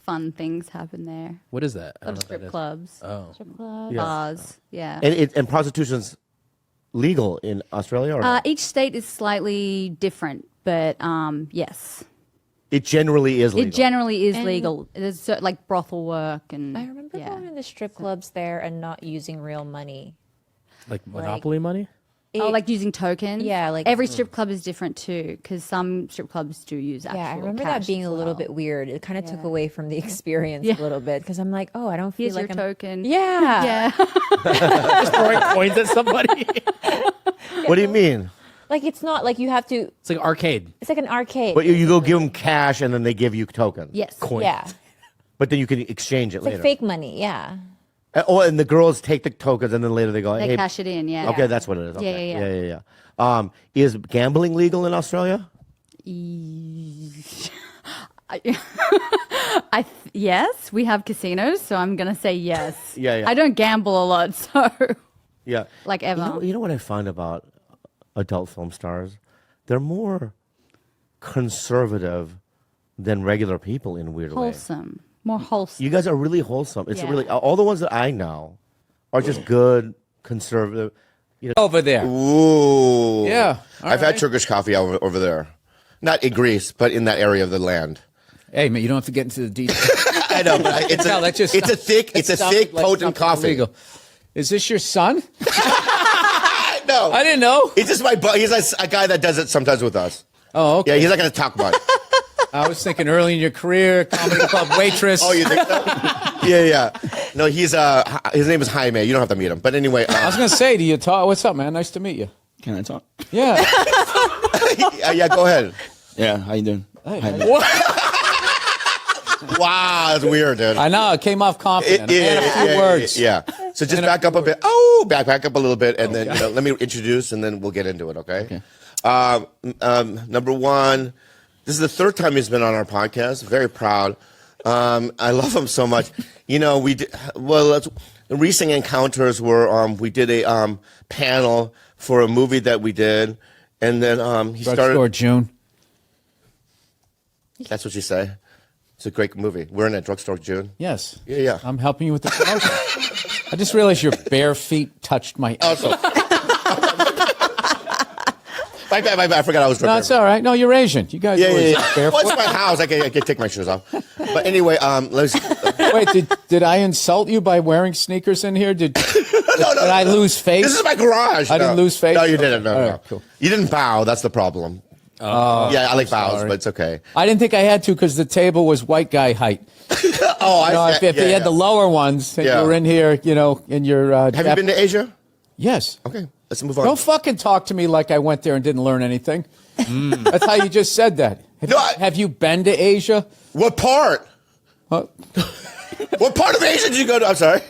[SPEAKER 7] fun things happen there.
[SPEAKER 6] What is that? I
[SPEAKER 7] A
[SPEAKER 6] don't
[SPEAKER 7] lot of
[SPEAKER 6] know what
[SPEAKER 7] strip
[SPEAKER 6] that is.
[SPEAKER 7] clubs,
[SPEAKER 6] Oh.
[SPEAKER 2] Strip club.
[SPEAKER 7] bars. Yeah.
[SPEAKER 1] And prostitution's legal in Australia, or not?
[SPEAKER 7] Each state is slightly different, but yes.
[SPEAKER 1] It generally is legal.
[SPEAKER 7] It generally is
[SPEAKER 2] And-
[SPEAKER 7] legal. There's like brothel work and
[SPEAKER 2] I remember
[SPEAKER 7] yeah.
[SPEAKER 2] going to the strip clubs there and not using real money.
[SPEAKER 6] Like Monopoly money?
[SPEAKER 7] Oh, like using tokens?
[SPEAKER 2] Yeah, like-
[SPEAKER 7] every strip club is different too, because some strip clubs do use actual
[SPEAKER 2] Yeah, I remember
[SPEAKER 7] cash
[SPEAKER 2] that being
[SPEAKER 7] as
[SPEAKER 2] a little
[SPEAKER 7] well.
[SPEAKER 2] bit weird. It kind of took away from the experience
[SPEAKER 7] Yeah.
[SPEAKER 2] a little bit because I'm like, oh, I don't feel
[SPEAKER 7] Here's
[SPEAKER 2] like
[SPEAKER 7] your
[SPEAKER 2] I'm.
[SPEAKER 7] token.
[SPEAKER 2] Yeah.
[SPEAKER 7] Yeah.
[SPEAKER 6] Just throwing coins at somebody.
[SPEAKER 1] What do you mean?
[SPEAKER 2] Like it's not like you have to.
[SPEAKER 6] It's like arcade.
[SPEAKER 2] It's like an arcade.
[SPEAKER 1] But you go give them cash and then they give you tokens.
[SPEAKER 7] Yes.
[SPEAKER 6] Coin.
[SPEAKER 2] Yeah.
[SPEAKER 1] But then you can exchange it
[SPEAKER 2] It's
[SPEAKER 1] later.
[SPEAKER 2] like fake money. Yeah.
[SPEAKER 1] Oh, and the girls take the tokens and then later they go,
[SPEAKER 7] They
[SPEAKER 1] hey,
[SPEAKER 7] cash it in, yeah.
[SPEAKER 1] okay, that's what it is. Okay.
[SPEAKER 7] Yeah, yeah,
[SPEAKER 1] yeah. Is gambling legal in Australia?
[SPEAKER 7] Yes, we have casinos, so I'm going to say yes.
[SPEAKER 1] Yeah, yeah.
[SPEAKER 7] I don't gamble a lot, so
[SPEAKER 1] Yeah.
[SPEAKER 7] like ever.
[SPEAKER 1] You know what I find about adult film stars? They're more conservative than regular people in a weird way.
[SPEAKER 7] Wholesome. More wholesome.
[SPEAKER 1] You guys are really wholesome. It's
[SPEAKER 7] Yeah.
[SPEAKER 1] really all the ones that I know are just good, conservative.
[SPEAKER 8] Over there.
[SPEAKER 9] Ooh.
[SPEAKER 8] Yeah, all
[SPEAKER 9] I've had
[SPEAKER 8] right.
[SPEAKER 9] Turkish coffee over there. Not in Greece, but in that area of the land.
[SPEAKER 8] Hey, man, you don't have to get into the details.
[SPEAKER 9] I know, but it's
[SPEAKER 8] No, that just
[SPEAKER 9] it's a thick, it's a
[SPEAKER 8] sounded
[SPEAKER 9] thick,
[SPEAKER 8] like
[SPEAKER 9] potent
[SPEAKER 8] something
[SPEAKER 9] coffee.
[SPEAKER 8] illegal. Is this your son?
[SPEAKER 9] No,
[SPEAKER 8] I didn't know.
[SPEAKER 9] He's just he's a guy that does it sometimes with us.
[SPEAKER 8] Oh, okay.
[SPEAKER 9] Yeah, he's not going to talk about it.
[SPEAKER 8] I was thinking early in your career, comedy club waitress.
[SPEAKER 9] Oh, you think so? Yeah. No, he's his name is Jaime. You don't have to meet him. But anyway,
[SPEAKER 8] I was going to say, do you talk? What's up, man? Nice to meet you.
[SPEAKER 10] Can I talk?
[SPEAKER 8] Yeah.
[SPEAKER 9] yeah, go ahead.
[SPEAKER 10] Yeah, how you doing?
[SPEAKER 9] Wow, that's weird, dude.
[SPEAKER 8] I know. It came off confident. And a few words.
[SPEAKER 9] Yeah. So just back up a bit. Back up a little bit, and then let me introduce, and then we'll get into it. Okay. Number one, this is the third time he's been on our podcast. Very proud. I love him so much. We did the recent encounters were we did a panel for a movie that we did, and then he
[SPEAKER 8] Drugstore
[SPEAKER 9] started.
[SPEAKER 8] June.
[SPEAKER 9] That's what you say. It's a great movie. We're in a drugstore, June.
[SPEAKER 8] Yes.
[SPEAKER 9] Yeah.
[SPEAKER 8] I'm helping you with the promotion. I just realized your bare feet touched my.
[SPEAKER 9] Also, my bad. I forgot I was drunk.
[SPEAKER 8] No, it's all right. No, you're Asian. You guys
[SPEAKER 9] Yeah.
[SPEAKER 8] always
[SPEAKER 9] Well,
[SPEAKER 8] barefoot.
[SPEAKER 9] it's my house. I can take my shoes off. But anyway, let's.
[SPEAKER 8] Wait, did I insult you by wearing sneakers in here? Did I lose face?
[SPEAKER 9] This is my garage.
[SPEAKER 8] I didn't lose face?
[SPEAKER 9] No, you didn't. No,
[SPEAKER 8] All
[SPEAKER 9] no.
[SPEAKER 8] right, cool.
[SPEAKER 9] You didn't bow. That's the problem. Yeah, I like bows,
[SPEAKER 8] sorry.
[SPEAKER 9] but it's okay.
[SPEAKER 8] I didn't think I had to because the table was white guy height.
[SPEAKER 9] Oh,
[SPEAKER 8] If you had the lower ones and
[SPEAKER 9] Yeah.
[SPEAKER 8] you were in here, in your.
[SPEAKER 9] Have you been to Asia?
[SPEAKER 8] Yes.
[SPEAKER 9] Okay, let's move on.
[SPEAKER 8] Don't fucking talk to me like I went there and didn't learn anything. That's how you just said that. Have you been to Asia?
[SPEAKER 9] What part?
[SPEAKER 8] What?
[SPEAKER 9] What part of Asia did you go to? I'm sorry.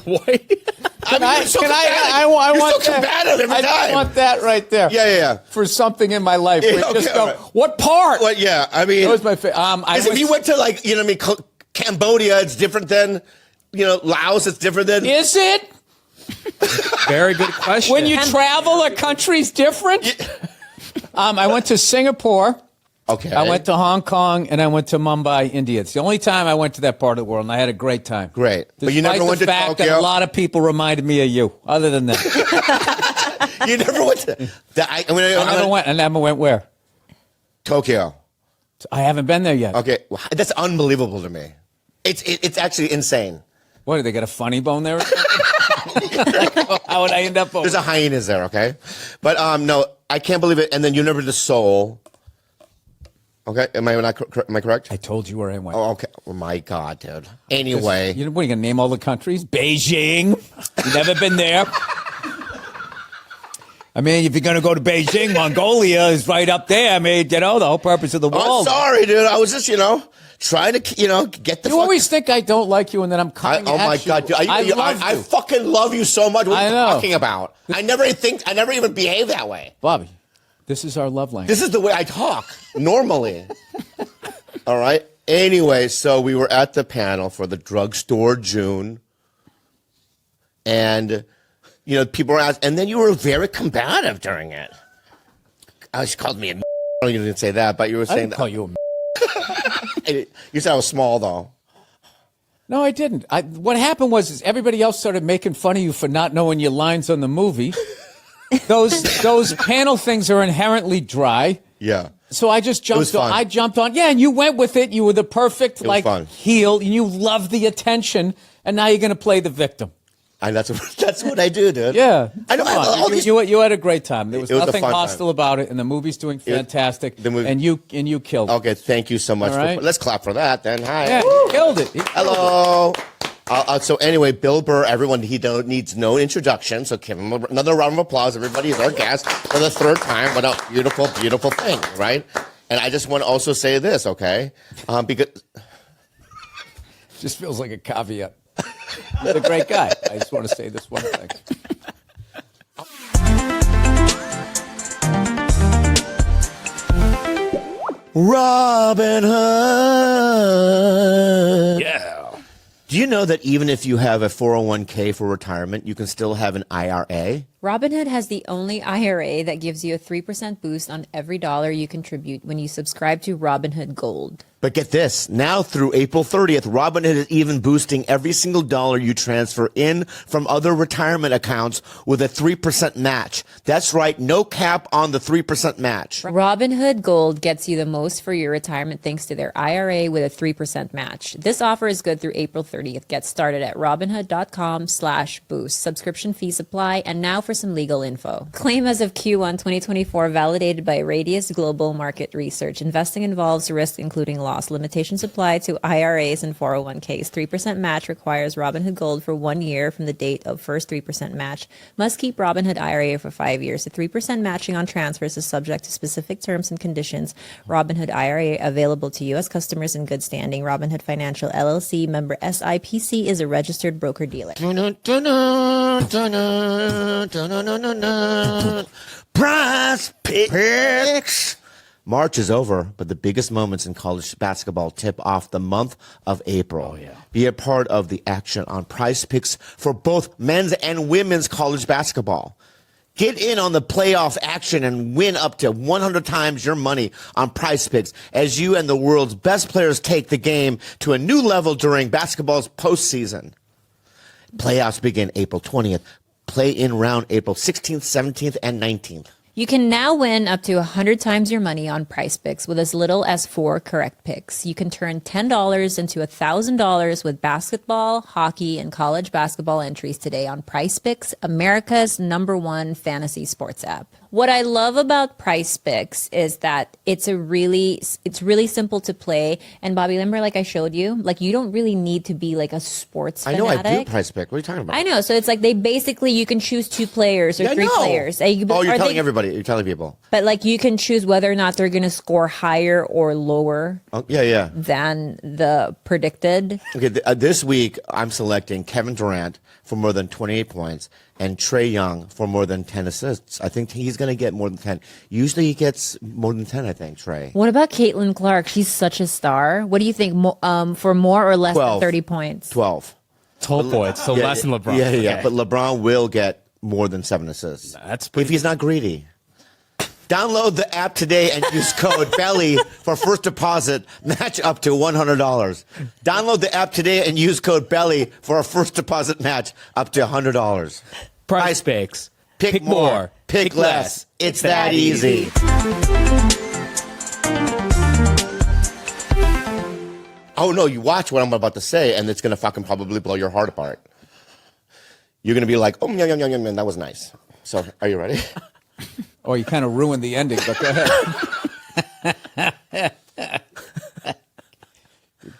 [SPEAKER 9] You're so combative.
[SPEAKER 8] I
[SPEAKER 9] You're
[SPEAKER 8] want
[SPEAKER 9] so
[SPEAKER 8] that.
[SPEAKER 9] combative every
[SPEAKER 8] I
[SPEAKER 9] time.
[SPEAKER 8] want that right there.
[SPEAKER 9] Yeah.
[SPEAKER 8] For something in my life.
[SPEAKER 9] Yeah,
[SPEAKER 8] where you just
[SPEAKER 9] okay,
[SPEAKER 8] go,
[SPEAKER 9] all right.
[SPEAKER 8] what part?
[SPEAKER 9] Well, yeah, I mean,
[SPEAKER 8] That was my favorite.
[SPEAKER 9] if you went to Cambodia, it's different than, Laos. It's different than.
[SPEAKER 8] Is it?
[SPEAKER 3] Very good question.
[SPEAKER 8] When you travel, a country's different? I went to Singapore.
[SPEAKER 9] Okay.
[SPEAKER 8] I went to Hong Kong and I went to Mumbai, India. It's the only time I went to that part of the world, and I had a great time.
[SPEAKER 9] Great. But you
[SPEAKER 8] Despite
[SPEAKER 9] never went
[SPEAKER 8] the
[SPEAKER 9] to
[SPEAKER 8] fact
[SPEAKER 9] Tokyo?
[SPEAKER 8] that a lot of people reminded me of you. Other than that,
[SPEAKER 9] You never went to. I
[SPEAKER 8] never went where?
[SPEAKER 9] Tokyo.
[SPEAKER 8] I haven't been there yet.
[SPEAKER 9] Okay, well, that's unbelievable to me. It's actually insane.
[SPEAKER 8] What, do they got a funny bone there? Or something? How would I end up over?
[SPEAKER 9] There's a hyenas there, okay? But no, I can't believe it. And then you never been to Seoul. Okay, am I correct?
[SPEAKER 8] I told you where I went.
[SPEAKER 9] Oh, okay. Oh my God, dude. Anyway,
[SPEAKER 8] What are you going to name all the countries? Beijing. You never been there? I mean, if you're going to go to Beijing, Mongolia is right up there. I mean, the whole purpose of the
[SPEAKER 9] I'm
[SPEAKER 8] wall.
[SPEAKER 9] sorry, dude. I was just, try to, get the.
[SPEAKER 8] You always think I don't like you, and then I'm coming
[SPEAKER 9] oh
[SPEAKER 8] at
[SPEAKER 9] my
[SPEAKER 8] you.
[SPEAKER 9] God, dude, I fucking love you so much. What are you talking about? I never even behave that way.
[SPEAKER 8] Bobby, this is our love language.
[SPEAKER 9] This is the way I talk normally. All right. Anyway, so we were at the panel for the Drugstore June, and people were asking, and then you were very combative during it. She called me a. You didn't say that, but you were saying
[SPEAKER 8] I didn't call you a.
[SPEAKER 9] You said I was small, though.
[SPEAKER 8] No, I didn't. What happened was everybody else started making fun of you for not knowing your lines on the movie. Those panel things are inherently dry.
[SPEAKER 9] Yeah.
[SPEAKER 8] So I just jumped on. I jumped on. Yeah, and you went with it. You were the perfect heel, and you loved the attention. And now you're going to play the victim.
[SPEAKER 9] And that's what I do, dude.
[SPEAKER 8] Yeah,
[SPEAKER 9] I know.
[SPEAKER 8] You had a great time. There was nothing
[SPEAKER 9] time.
[SPEAKER 8] hostile about it, and the movie's doing fantastic. And you killed it.
[SPEAKER 9] Okay, thank you so much.
[SPEAKER 8] Right.
[SPEAKER 9] Let's clap for that then. Hi.
[SPEAKER 8] Yeah, he killed it.
[SPEAKER 9] Hello. So anyway, Bill Burr, everyone, he needs no introduction, so give him another round of applause. Everybody is our guest for the third time. What a beautiful, beautiful thing, right? And I just want to also say this, okay? Because
[SPEAKER 8] just feels like a caveat. He's a great guy. I just want to say this one thing.
[SPEAKER 9] Robinhood.
[SPEAKER 3] Yeah.
[SPEAKER 1] Do you know that even if you have a 401k for retirement, you can still have an IRA?
[SPEAKER 2] Robinhood has the only IRA that gives you a 3% boost on every dollar you contribute when you subscribe to Robinhood Gold.
[SPEAKER 1] But get this, now through April 30th, Robinhood is even boosting every single dollar you transfer in from other retirement accounts with a 3% match. That's right, no cap on the 3% match.
[SPEAKER 2] Robinhood Gold gets you the most for your retirement thanks to their IRA with a 3% match. This offer is good through April 30th. Get started at Robinhood.com/boost. Subscription fees apply. And now for some legal info. Claim as of Q1 2024 validated by Radius Global Market Research. Investing involves risk including loss. Limitations apply to IRAs and 401ks. 3% match requires Robinhood Gold for 1 year from the date of first 3% match. Must keep Robinhood IRA for 5 years. The 3% matching on transfers is subject to specific terms and conditions. Robinhood IRA available to U.S. customers in good standing. Robinhood Financial LLC member SIPC is a registered broker-dealer.
[SPEAKER 1] PrizePicks. March is over, but the biggest moments in college basketball tip off the month of April. Oh, yeah. Be a part of the action on PrizePicks for both men's and women's college basketball. Get in on the playoff action and win up to 100 times your money on PrizePicks as you and the world's best players take the game to a new level during basketball's postseason. Playoffs begin April 20th. Play in round April 16th, 17th, and 19th.
[SPEAKER 2] You can now win up to 100 times your money on PrizePicks with as little as 4 correct picks. You can turn $10 into $1,000 with basketball, hockey, and college basketball entries today on PrizePicks, America's #1 fantasy sports app. What I love about PrizePicks is that it's really simple to play. And Bobby Limber, like I showed you, like you don't really need to be like a sports fanatic.
[SPEAKER 1] I know, I do PrizePick. What are you talking about?
[SPEAKER 2] I know. So it's like you can choose 2 players or 3 players.
[SPEAKER 1] You're telling everybody. You're telling people.
[SPEAKER 2] But like you can choose whether or not they're going to score higher or lower. Than the predicted.
[SPEAKER 1] Okay, this week I'm selecting Kevin Durant for more than 28 points and Trae Young for more than 10 assists. I think he's going to get more than 10. Usually he gets more than 10, I think, Trae.
[SPEAKER 2] What about Caitlin Clark? She's such a star. What do you think for more or less
[SPEAKER 1] 12.
[SPEAKER 2] than 30 points?
[SPEAKER 1] 12.
[SPEAKER 6] 12 points, so less than LeBron.
[SPEAKER 1] Yeah.
[SPEAKER 6] Okay.
[SPEAKER 1] But LeBron will get more than 7 assists.
[SPEAKER 6] That's
[SPEAKER 1] if he's not greedy. Download the app today and use code BELLY for first deposit. Match up to $100. Download the app today and use code BELLY for a first deposit match up to $100.
[SPEAKER 6] PrizePicks.
[SPEAKER 1] Pick more. Pick less. It's that easy. Oh, no, you watch what I'm about to say, and it's going to fucking probably blow your heart apart. You're going to be like, oh, yeah, that was nice. So, are you ready?
[SPEAKER 8] Oh, you kind of ruined the ending, but go ahead.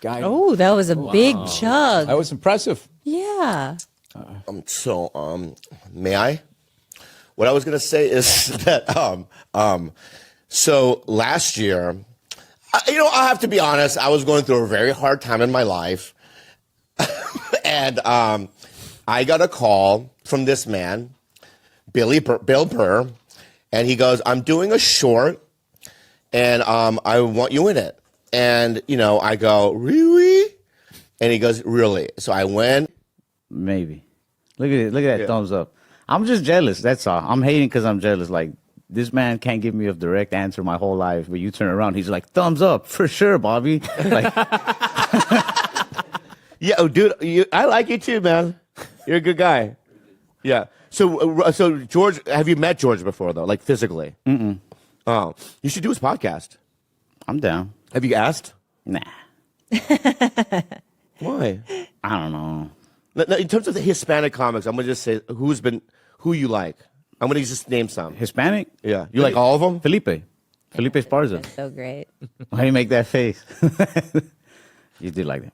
[SPEAKER 2] Oh, that was a big chug.
[SPEAKER 8] That was impressive.
[SPEAKER 2] Yeah.
[SPEAKER 9] May I? What I was going to say is that, so last year, I have to be honest. I was going through a very hard time in my life. And I got a call from this man, Bill Burr, and he goes, I'm doing a short, and I want you in it. And, I go, really? And he goes, really? So I went.
[SPEAKER 10] Maybe. Look at that thumbs up. I'm just jealous. That's all. I'm hating because I'm jealous. Like, this man can't give me a direct answer my whole life. But you turn around, he's like, thumbs up for sure, Bobby. Like,
[SPEAKER 1] Yeah, oh, dude, I like you too, man. You're a good guy. Yeah. So George, have you met George before though, like physically?
[SPEAKER 10] Mm-mm.
[SPEAKER 1] Oh, you should do his podcast.
[SPEAKER 10] I'm down.
[SPEAKER 1] Have you asked?
[SPEAKER 10] Nah.
[SPEAKER 1] Why?
[SPEAKER 10] I don't know.
[SPEAKER 1] Now, in terms of the Hispanic comics, I'm gonna just say who you like. I'm gonna just name some.
[SPEAKER 10] Hispanic?
[SPEAKER 1] Yeah, you like all of them?
[SPEAKER 10] Felipe Esparza.
[SPEAKER 2] So great.
[SPEAKER 10] Why do you make that face? You do like that.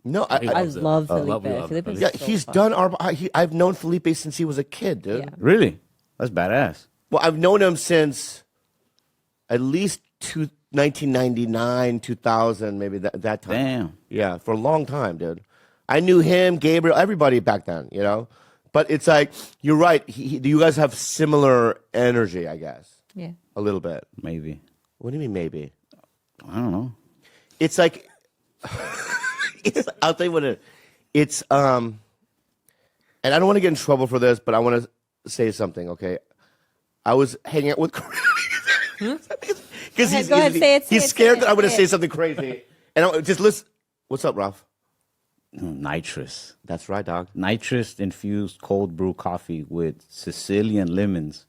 [SPEAKER 1] No,
[SPEAKER 2] I love Felipe. Felipe is
[SPEAKER 1] yeah,
[SPEAKER 2] so
[SPEAKER 1] he's
[SPEAKER 2] fun.
[SPEAKER 1] done I've known Felipe since he was a kid, dude.
[SPEAKER 2] Yeah.
[SPEAKER 10] Really? That's badass.
[SPEAKER 1] Well, I've known him since at least 1999, 2000, maybe that time.
[SPEAKER 10] Damn.
[SPEAKER 1] Yeah, for a long time, dude. I knew him, Gabriel, everybody back then, But it's like, you're right. You guys have similar energy, I guess.
[SPEAKER 2] Yeah.
[SPEAKER 1] A little bit.
[SPEAKER 10] Maybe.
[SPEAKER 1] What do you mean, maybe?
[SPEAKER 10] I don't know.
[SPEAKER 1] It's like, I'll tell you what it's, and I don't want to get in trouble for this, but I want to say something, okay? I was hanging out with because
[SPEAKER 2] Go ahead, say it, say
[SPEAKER 1] he's
[SPEAKER 2] it,
[SPEAKER 1] scared
[SPEAKER 2] say
[SPEAKER 1] that
[SPEAKER 2] it,
[SPEAKER 1] I'm going to
[SPEAKER 2] say
[SPEAKER 1] say
[SPEAKER 2] it.
[SPEAKER 1] something crazy. And I just listen. What's up, Ralph?
[SPEAKER 10] Nitrous.
[SPEAKER 1] That's right, dog.
[SPEAKER 10] Nitrous infused cold brew coffee with Sicilian lemons.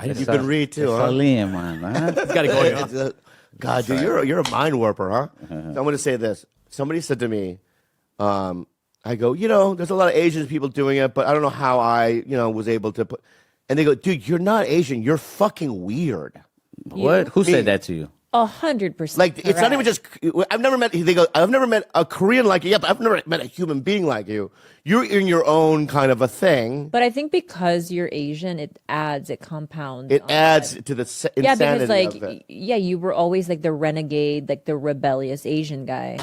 [SPEAKER 1] You can read too, huh?
[SPEAKER 10] Italian, man.
[SPEAKER 6] It's got it going on.
[SPEAKER 1] God, dude, you're a mind warper, huh? So I'm going to say this. Somebody said to me, I go, there's a lot of Asian people doing it, but I don't know how I, was able to put. And they go, dude, you're not Asian. You're fucking weird.
[SPEAKER 10] What? Who said that to you?
[SPEAKER 2] 100%.
[SPEAKER 1] Like, it's not even
[SPEAKER 2] correct.
[SPEAKER 1] just, I've never met, they go, I've never met a Korean like you. Yeah, but I've never met a human being like you. You're in your own kind of a thing.
[SPEAKER 2] But I think because you're Asian, it compounds.
[SPEAKER 1] It
[SPEAKER 2] on
[SPEAKER 1] adds
[SPEAKER 2] it.
[SPEAKER 1] to the
[SPEAKER 2] Yeah,
[SPEAKER 1] insanity
[SPEAKER 2] because
[SPEAKER 1] of it.
[SPEAKER 2] you were always like the renegade, like the rebellious Asian guy.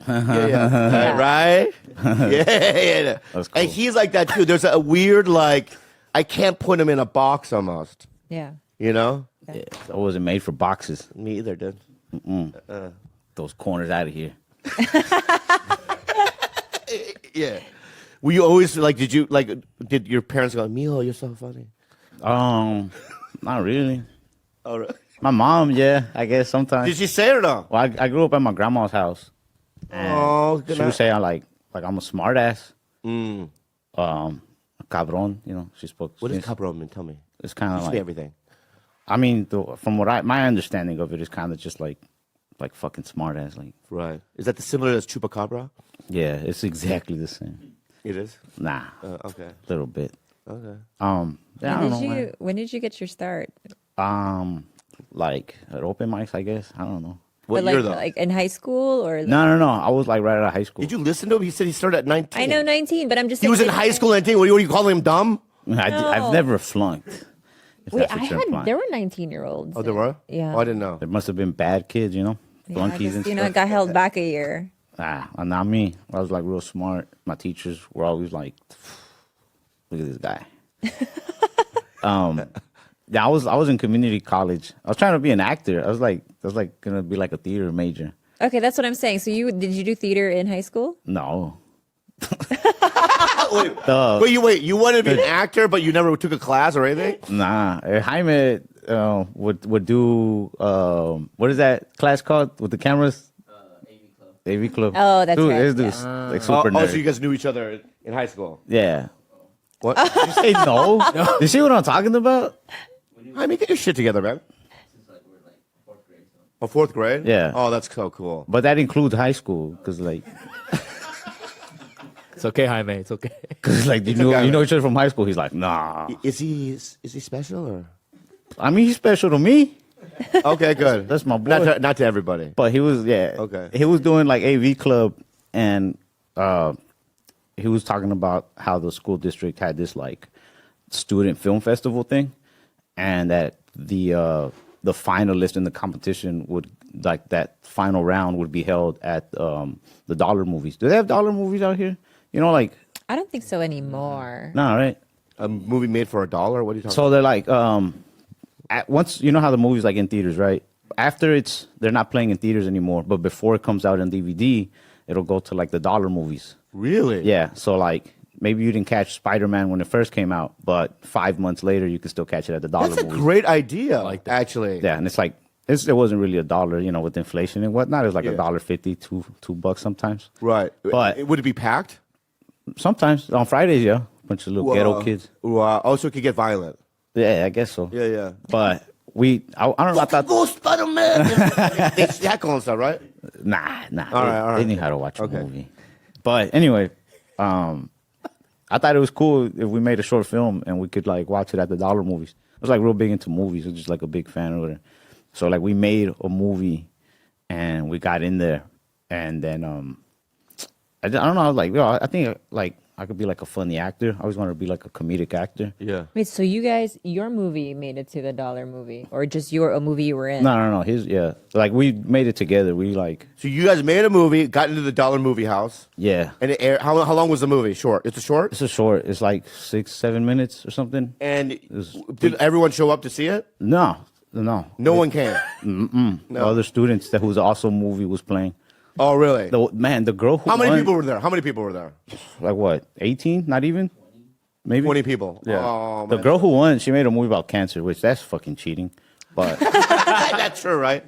[SPEAKER 1] Yeah. Right? Yeah.
[SPEAKER 10] That's cool.
[SPEAKER 1] And he's like that too. There's a weird, like, I can't put him in a box almost.
[SPEAKER 2] Yeah.
[SPEAKER 10] Yeah, I wasn't made for boxes.
[SPEAKER 1] Me either, dude.
[SPEAKER 10] Those corners out of here.
[SPEAKER 1] Yeah. Were you always like, did your parents go, Milo, you're so funny?
[SPEAKER 10] Not really.
[SPEAKER 1] Oh, really?
[SPEAKER 10] My mom, yeah, I guess sometimes.
[SPEAKER 1] Did she say it or no?
[SPEAKER 10] Well, I grew up at my grandma's house. And
[SPEAKER 1] good
[SPEAKER 10] she would
[SPEAKER 1] night.
[SPEAKER 10] say I'm a smart ass. Cabron, she spoke.
[SPEAKER 1] What does cabron mean? Tell me.
[SPEAKER 10] It's kind of
[SPEAKER 1] Teach
[SPEAKER 10] like
[SPEAKER 1] me everything.
[SPEAKER 10] I mean, from what my understanding of it is kind of just like fucking smart ass. Like,
[SPEAKER 1] Right. Is that the similar as chupacabra?
[SPEAKER 10] yeah, it's exactly the same.
[SPEAKER 1] It is.
[SPEAKER 10] Nah,
[SPEAKER 1] Okay.
[SPEAKER 10] a little bit.
[SPEAKER 1] Okay.
[SPEAKER 10] Yeah, I don't know, man.
[SPEAKER 2] When did you get your start?
[SPEAKER 10] Like at open mics, I guess. I don't know.
[SPEAKER 1] What
[SPEAKER 2] But
[SPEAKER 1] year
[SPEAKER 2] like,
[SPEAKER 1] though?
[SPEAKER 2] like in high school or?
[SPEAKER 10] No. I was like right out of high school.
[SPEAKER 1] Did you listen to him? He said he started at 19.
[SPEAKER 2] I know 19, but I'm just.
[SPEAKER 1] He
[SPEAKER 2] saying,
[SPEAKER 1] was in
[SPEAKER 2] did
[SPEAKER 1] high
[SPEAKER 2] you-
[SPEAKER 1] school at 19. What are you calling him dumb?
[SPEAKER 10] I've never flunked. if
[SPEAKER 2] Wait,
[SPEAKER 10] that's what you're implying.
[SPEAKER 2] there were 19-year-olds.
[SPEAKER 1] Oh, there were?
[SPEAKER 2] Yeah.
[SPEAKER 1] Oh, I didn't know.
[SPEAKER 10] There must have been bad kids,
[SPEAKER 2] Yeah, I
[SPEAKER 10] flunkies
[SPEAKER 2] guess,
[SPEAKER 10] and
[SPEAKER 2] it
[SPEAKER 10] stuff.
[SPEAKER 2] got held back a year.
[SPEAKER 10] Not me. I was like real smart. My teachers were always like, "Look at this guy." Yeah, I was in community college. I was trying to be an actor. I was gonna be like a theater major.
[SPEAKER 2] Okay, that's what I'm saying. So did you do theater in high school?
[SPEAKER 10] No.
[SPEAKER 1] Wait, you wanted to be an actor, but you never took a class or anything?
[SPEAKER 10] Nah. Jaime would do what is that class called with the cameras? AV Club.
[SPEAKER 2] Oh, that's
[SPEAKER 10] Dude,
[SPEAKER 2] right,
[SPEAKER 10] this dude's like super nerd.
[SPEAKER 1] so you guys knew each other in high school?
[SPEAKER 10] Yeah.
[SPEAKER 1] What?
[SPEAKER 10] Did you say no? You see what I'm talking about?
[SPEAKER 1] I mean, get your shit together, man. Oh, fourth grade?
[SPEAKER 10] Yeah.
[SPEAKER 1] Oh, that's so cool.
[SPEAKER 10] But that includes high school, because
[SPEAKER 6] It's okay, Jaime. It's okay.
[SPEAKER 10] you know each other from high school. He's like, nah.
[SPEAKER 1] Is he special or?
[SPEAKER 10] I mean, he's special to me,
[SPEAKER 1] Okay, good.
[SPEAKER 10] That's my boy.
[SPEAKER 1] Not to everybody.
[SPEAKER 10] but he was
[SPEAKER 1] Okay.
[SPEAKER 10] He was doing like AV Club, and he was talking about how the school district had this like student film festival thing, and that the the finalist in the competition would like that final round would be held at the dollar movies. Do they have dollar movies out here? You know, like
[SPEAKER 2] I don't think so anymore.
[SPEAKER 10] no, right?
[SPEAKER 9] A movie made for $1? What are you talking
[SPEAKER 10] So they're like once you know how the movie's like in theaters, right? After they're not playing in theaters anymore, but before it comes out on DVD, it'll go to like the dollar movies.
[SPEAKER 9] Really?
[SPEAKER 10] Yeah. So like maybe you didn't catch Spider-Man when it first came out, but 5 months later you can still catch it at the dollar
[SPEAKER 9] That's a
[SPEAKER 10] movies.
[SPEAKER 9] great idea, actually.
[SPEAKER 10] Yeah, and it's like it wasn't really $1, you know, with inflation and whatnot. It was like $1.50, $2 sometimes.
[SPEAKER 9] Right.
[SPEAKER 10] But
[SPEAKER 9] would it be packed?
[SPEAKER 10] sometimes on Fridays, yeah, bunch of little ghetto kids.
[SPEAKER 9] Also, it could get violent.
[SPEAKER 10] Yeah, I guess so.
[SPEAKER 9] Yeah.
[SPEAKER 10] But I don't know. I thought,
[SPEAKER 9] Go Spider-Man! They heckle and stuff, right?
[SPEAKER 10] nah.
[SPEAKER 9] All right.
[SPEAKER 10] They knew how to watch a movie. But anyway, I thought it was cool if we made a short film and we could like watch it at the dollar movies. I was like real big into movies. I was just like a big fan of it. So like we made a movie and we got in there, and then I don't know. I was like, yo, I think like I could be like a funny actor. I always wanted to be like a comedic actor.
[SPEAKER 9] Yeah.
[SPEAKER 2] Wait, so you guys, your movie made it to the dollar movie, or just a movie you were in?
[SPEAKER 10] No. Like we made it together. We like
[SPEAKER 9] So you guys made a movie, got into the dollar movie house,
[SPEAKER 10] yeah.
[SPEAKER 9] and it aired. How long was the movie? Short. It's a short.
[SPEAKER 10] It's a short. It's like 6-7 minutes or something.
[SPEAKER 9] And did everyone show up to see it?
[SPEAKER 10] No.
[SPEAKER 9] No one came.
[SPEAKER 10] The other students that whose also movie was playing.
[SPEAKER 9] Oh, really?
[SPEAKER 10] The girl who
[SPEAKER 9] How many
[SPEAKER 10] won,
[SPEAKER 9] people were there? How many people were there?
[SPEAKER 10] like what, 18? Not even? Maybe
[SPEAKER 9] 20 people.
[SPEAKER 10] Yeah.
[SPEAKER 9] Oh,
[SPEAKER 10] the
[SPEAKER 9] man.
[SPEAKER 10] girl who won, she made a movie about cancer, which that's fucking cheating. But
[SPEAKER 9] That's true, right?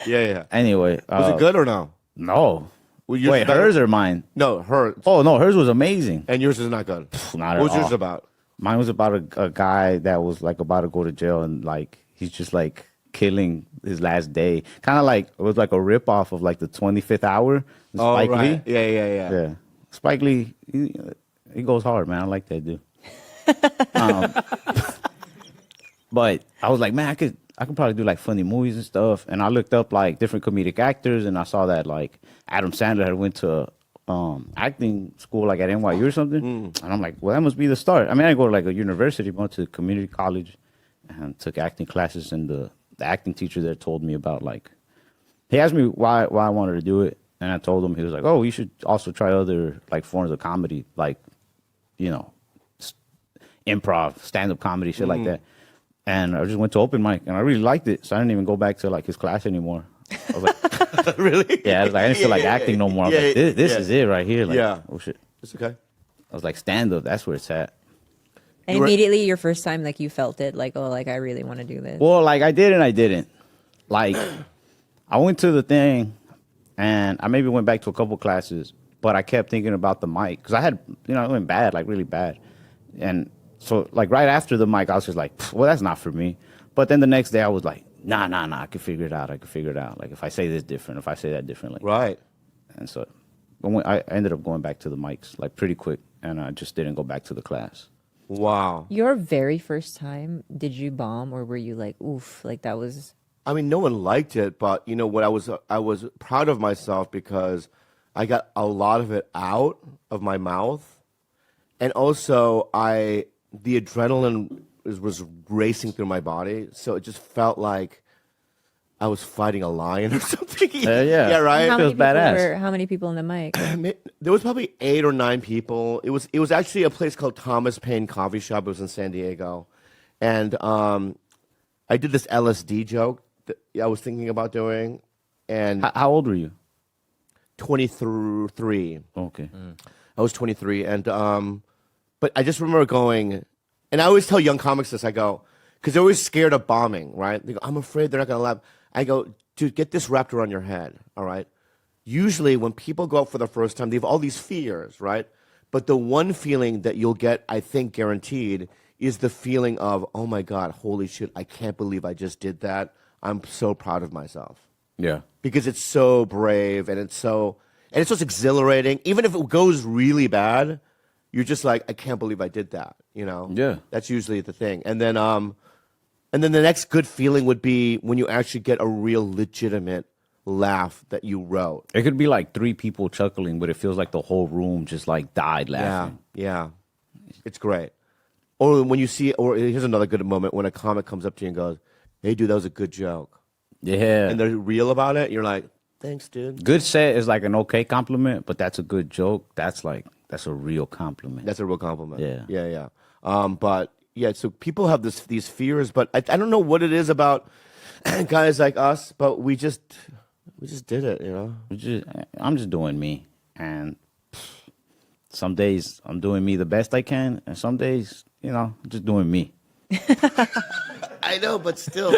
[SPEAKER 9] Yeah.
[SPEAKER 10] anyway,
[SPEAKER 9] Was it good or no?
[SPEAKER 10] No.
[SPEAKER 9] Well, yours
[SPEAKER 10] Wait,
[SPEAKER 9] is better?
[SPEAKER 10] hers or mine?
[SPEAKER 9] No, her.
[SPEAKER 10] Oh no, hers was amazing.
[SPEAKER 9] And yours is not good.
[SPEAKER 10] Not
[SPEAKER 9] What was
[SPEAKER 10] at
[SPEAKER 9] yours
[SPEAKER 10] all.
[SPEAKER 9] about?
[SPEAKER 10] Mine was about a guy that was like about to go to jail, and like he's just like killing his last day. Kind of like it was like a rip off of like the 25th Hour. Spike Lee.
[SPEAKER 9] right. Yeah.
[SPEAKER 10] Yeah. Spike Lee, he goes hard, man. I like that dude. But I was like, man, I could probably do like funny movies and stuff. And I looked up like different comedic actors, and I saw that like Adam Sandler had went to acting school like at NYU or something. And I'm like, well, that must be the start. I mean, I didn't go to like a university, but went to community college and took acting classes. And the acting teacher there told me about like, he asked me why I wanted to do it. And I told him, he was like, oh, you should also try other like forms of comedy, like, you know, improv, stand-up comedy, shit like that. And I just went to open mic, and I really liked it, so I didn't even go back to like his class anymore. I was like,
[SPEAKER 9] Really?
[SPEAKER 10] yeah, I was like, I didn't feel like acting no more. I was like, this is it right here. Like,
[SPEAKER 9] Yeah.
[SPEAKER 10] oh shit.
[SPEAKER 9] It's okay.
[SPEAKER 10] I was like, stand-up, that's where it's at.
[SPEAKER 2] And immediately, your first time, like you felt it, like, oh, like I really want to do this.
[SPEAKER 10] Well, like I did and I didn't. Like, I went to the thing, and I maybe went back to a couple classes, but I kept thinking about the mic because I had, you know, it went bad, like really bad. And so, like right after the mic, I was just like, well, that's not for me. But then the next day, I was like, nah, I can figure it out. Like if I say this different, if I say that differently.
[SPEAKER 9] Right.
[SPEAKER 10] And so I ended up going back to the mics like pretty quick, and I just didn't go back to the class.
[SPEAKER 9] Wow.
[SPEAKER 2] Your very first time, did you bomb, or were you like, oof, like that was?
[SPEAKER 9] I mean, no one liked it, but you know what? I was proud of myself because I got a lot of it out of my mouth, and also the adrenaline was racing through my body, so it just felt like I was fighting a lion or something. Yeah, right.
[SPEAKER 2] How
[SPEAKER 10] feels badass.
[SPEAKER 2] How many people in the mic?
[SPEAKER 9] There was probably 8 or 9 people. It was actually a place called Thomas Paine Coffee Shop. It was in San Diego, and I did this LSD joke that I was thinking about doing. And
[SPEAKER 10] How old were you?
[SPEAKER 9] 23.
[SPEAKER 10] Okay.
[SPEAKER 9] I was 23, and but I just remember going, and I always tell young comics this. I go, because they're always scared of bombing, right? They go, I'm afraid they're not going to laugh. I go, dude, get this wrapped around your head, all right? Usually when people go out for the first time, they have all these fears, right? But the one feeling that you'll get, I think, guaranteed, is the feeling of, oh my God, holy shit, I can't believe I just did that. I'm so proud of myself.
[SPEAKER 10] Yeah.
[SPEAKER 9] Because it's so brave and it's so exhilarating. Even if it goes really bad, you're just like, I can't believe I did that, you know?
[SPEAKER 10] Yeah.
[SPEAKER 9] That's usually the thing. And then the next good feeling would be when you actually get a real legitimate laugh that you wrote.
[SPEAKER 10] It could be like 3 people chuckling, but it feels like the whole room just like died laughing.
[SPEAKER 9] Yeah. It's great. Or when you see, or here's another good moment when a comic comes up to you and goes,
[SPEAKER 1] hey, dude, that was a good joke.
[SPEAKER 10] Yeah.
[SPEAKER 1] And they're real about it. You're like, thanks, dude.
[SPEAKER 10] Good set is like an okay compliment, but that's a good joke. That's a real compliment.
[SPEAKER 1] That's a real compliment.
[SPEAKER 10] Yeah.
[SPEAKER 1] Yeah. But yeah, so people have these fears, but I don't know what it is about guys like us, but we just did it, you know?
[SPEAKER 10] I'm just doing me. And some days I'm doing me the best I can, and some days, I'm just doing me.
[SPEAKER 1] I know, but still,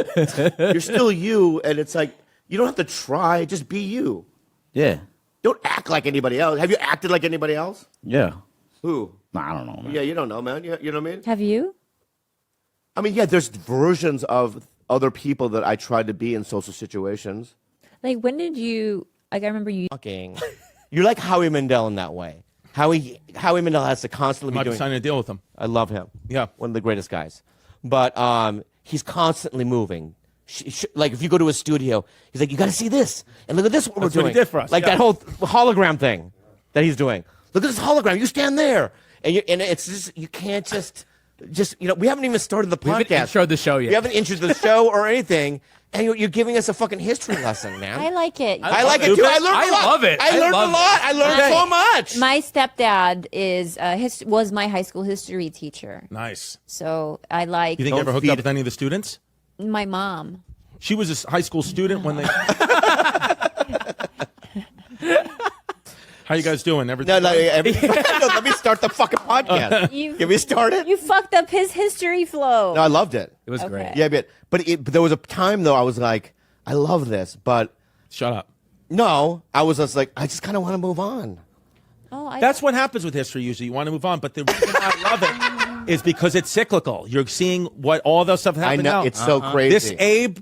[SPEAKER 1] you're still you, and it's like, you don't have to try, just be you.
[SPEAKER 10] Yeah.
[SPEAKER 1] Don't act like anybody else. Have you acted like anybody else?
[SPEAKER 10] Yeah.
[SPEAKER 1] Who?
[SPEAKER 10] Nah, I don't know, man.
[SPEAKER 1] Yeah, you don't know, man. You know what I mean?
[SPEAKER 2] Have you?
[SPEAKER 1] I mean, yeah, there's versions of other people that I tried to be in social situations.
[SPEAKER 2] Like, when did you? Like, I remember you.
[SPEAKER 1] Fucking, you're like Howie Mandel in that way. Howie Mandel has to constantly
[SPEAKER 11] Might
[SPEAKER 1] be
[SPEAKER 11] be
[SPEAKER 1] doing.
[SPEAKER 11] signing a deal with him.
[SPEAKER 1] I love him.
[SPEAKER 11] Yeah.
[SPEAKER 1] One of the greatest guys. But he's constantly moving. Like, if you go to his studio, he's like, you got to see this. And look at this, what
[SPEAKER 11] That's
[SPEAKER 1] we're
[SPEAKER 11] what
[SPEAKER 1] doing.
[SPEAKER 11] he did for us,
[SPEAKER 1] Like
[SPEAKER 11] yeah.
[SPEAKER 1] that whole hologram thing that he's doing. Look at this hologram. You stand there. And it's just, you can't just, we haven't even started the podcast.
[SPEAKER 6] We haven't introed the show yet.
[SPEAKER 1] We haven't introed the show or anything. And you're giving us a fucking history lesson, man.
[SPEAKER 2] I like it.
[SPEAKER 1] I like it too. I learned a lot.
[SPEAKER 6] I love it.
[SPEAKER 1] I learned a lot. I learned so much.
[SPEAKER 2] My stepdad was my high school history teacher.
[SPEAKER 11] Nice.
[SPEAKER 2] So I like
[SPEAKER 11] You think you ever hooked up with any of the students?
[SPEAKER 2] my mom.
[SPEAKER 11] She was a high school student when they. How you guys doing? Everything?
[SPEAKER 1] No, let me start the fucking podcast. Get me started.
[SPEAKER 2] You fucked up his history flow.
[SPEAKER 1] No, I loved it.
[SPEAKER 6] It was
[SPEAKER 2] Okay.
[SPEAKER 6] great.
[SPEAKER 1] Yeah, but there was a time though I was like, I love this, but
[SPEAKER 11] Shut up.
[SPEAKER 1] no, I was just like, I just kind of want to move on.
[SPEAKER 2] Oh,
[SPEAKER 11] That's what happens with history usually. You want to move on, but the reason I love it is because it's cyclical. You're seeing what all the stuff
[SPEAKER 1] I
[SPEAKER 11] happened
[SPEAKER 1] know
[SPEAKER 11] now.
[SPEAKER 1] it's so crazy.
[SPEAKER 11] This Abe,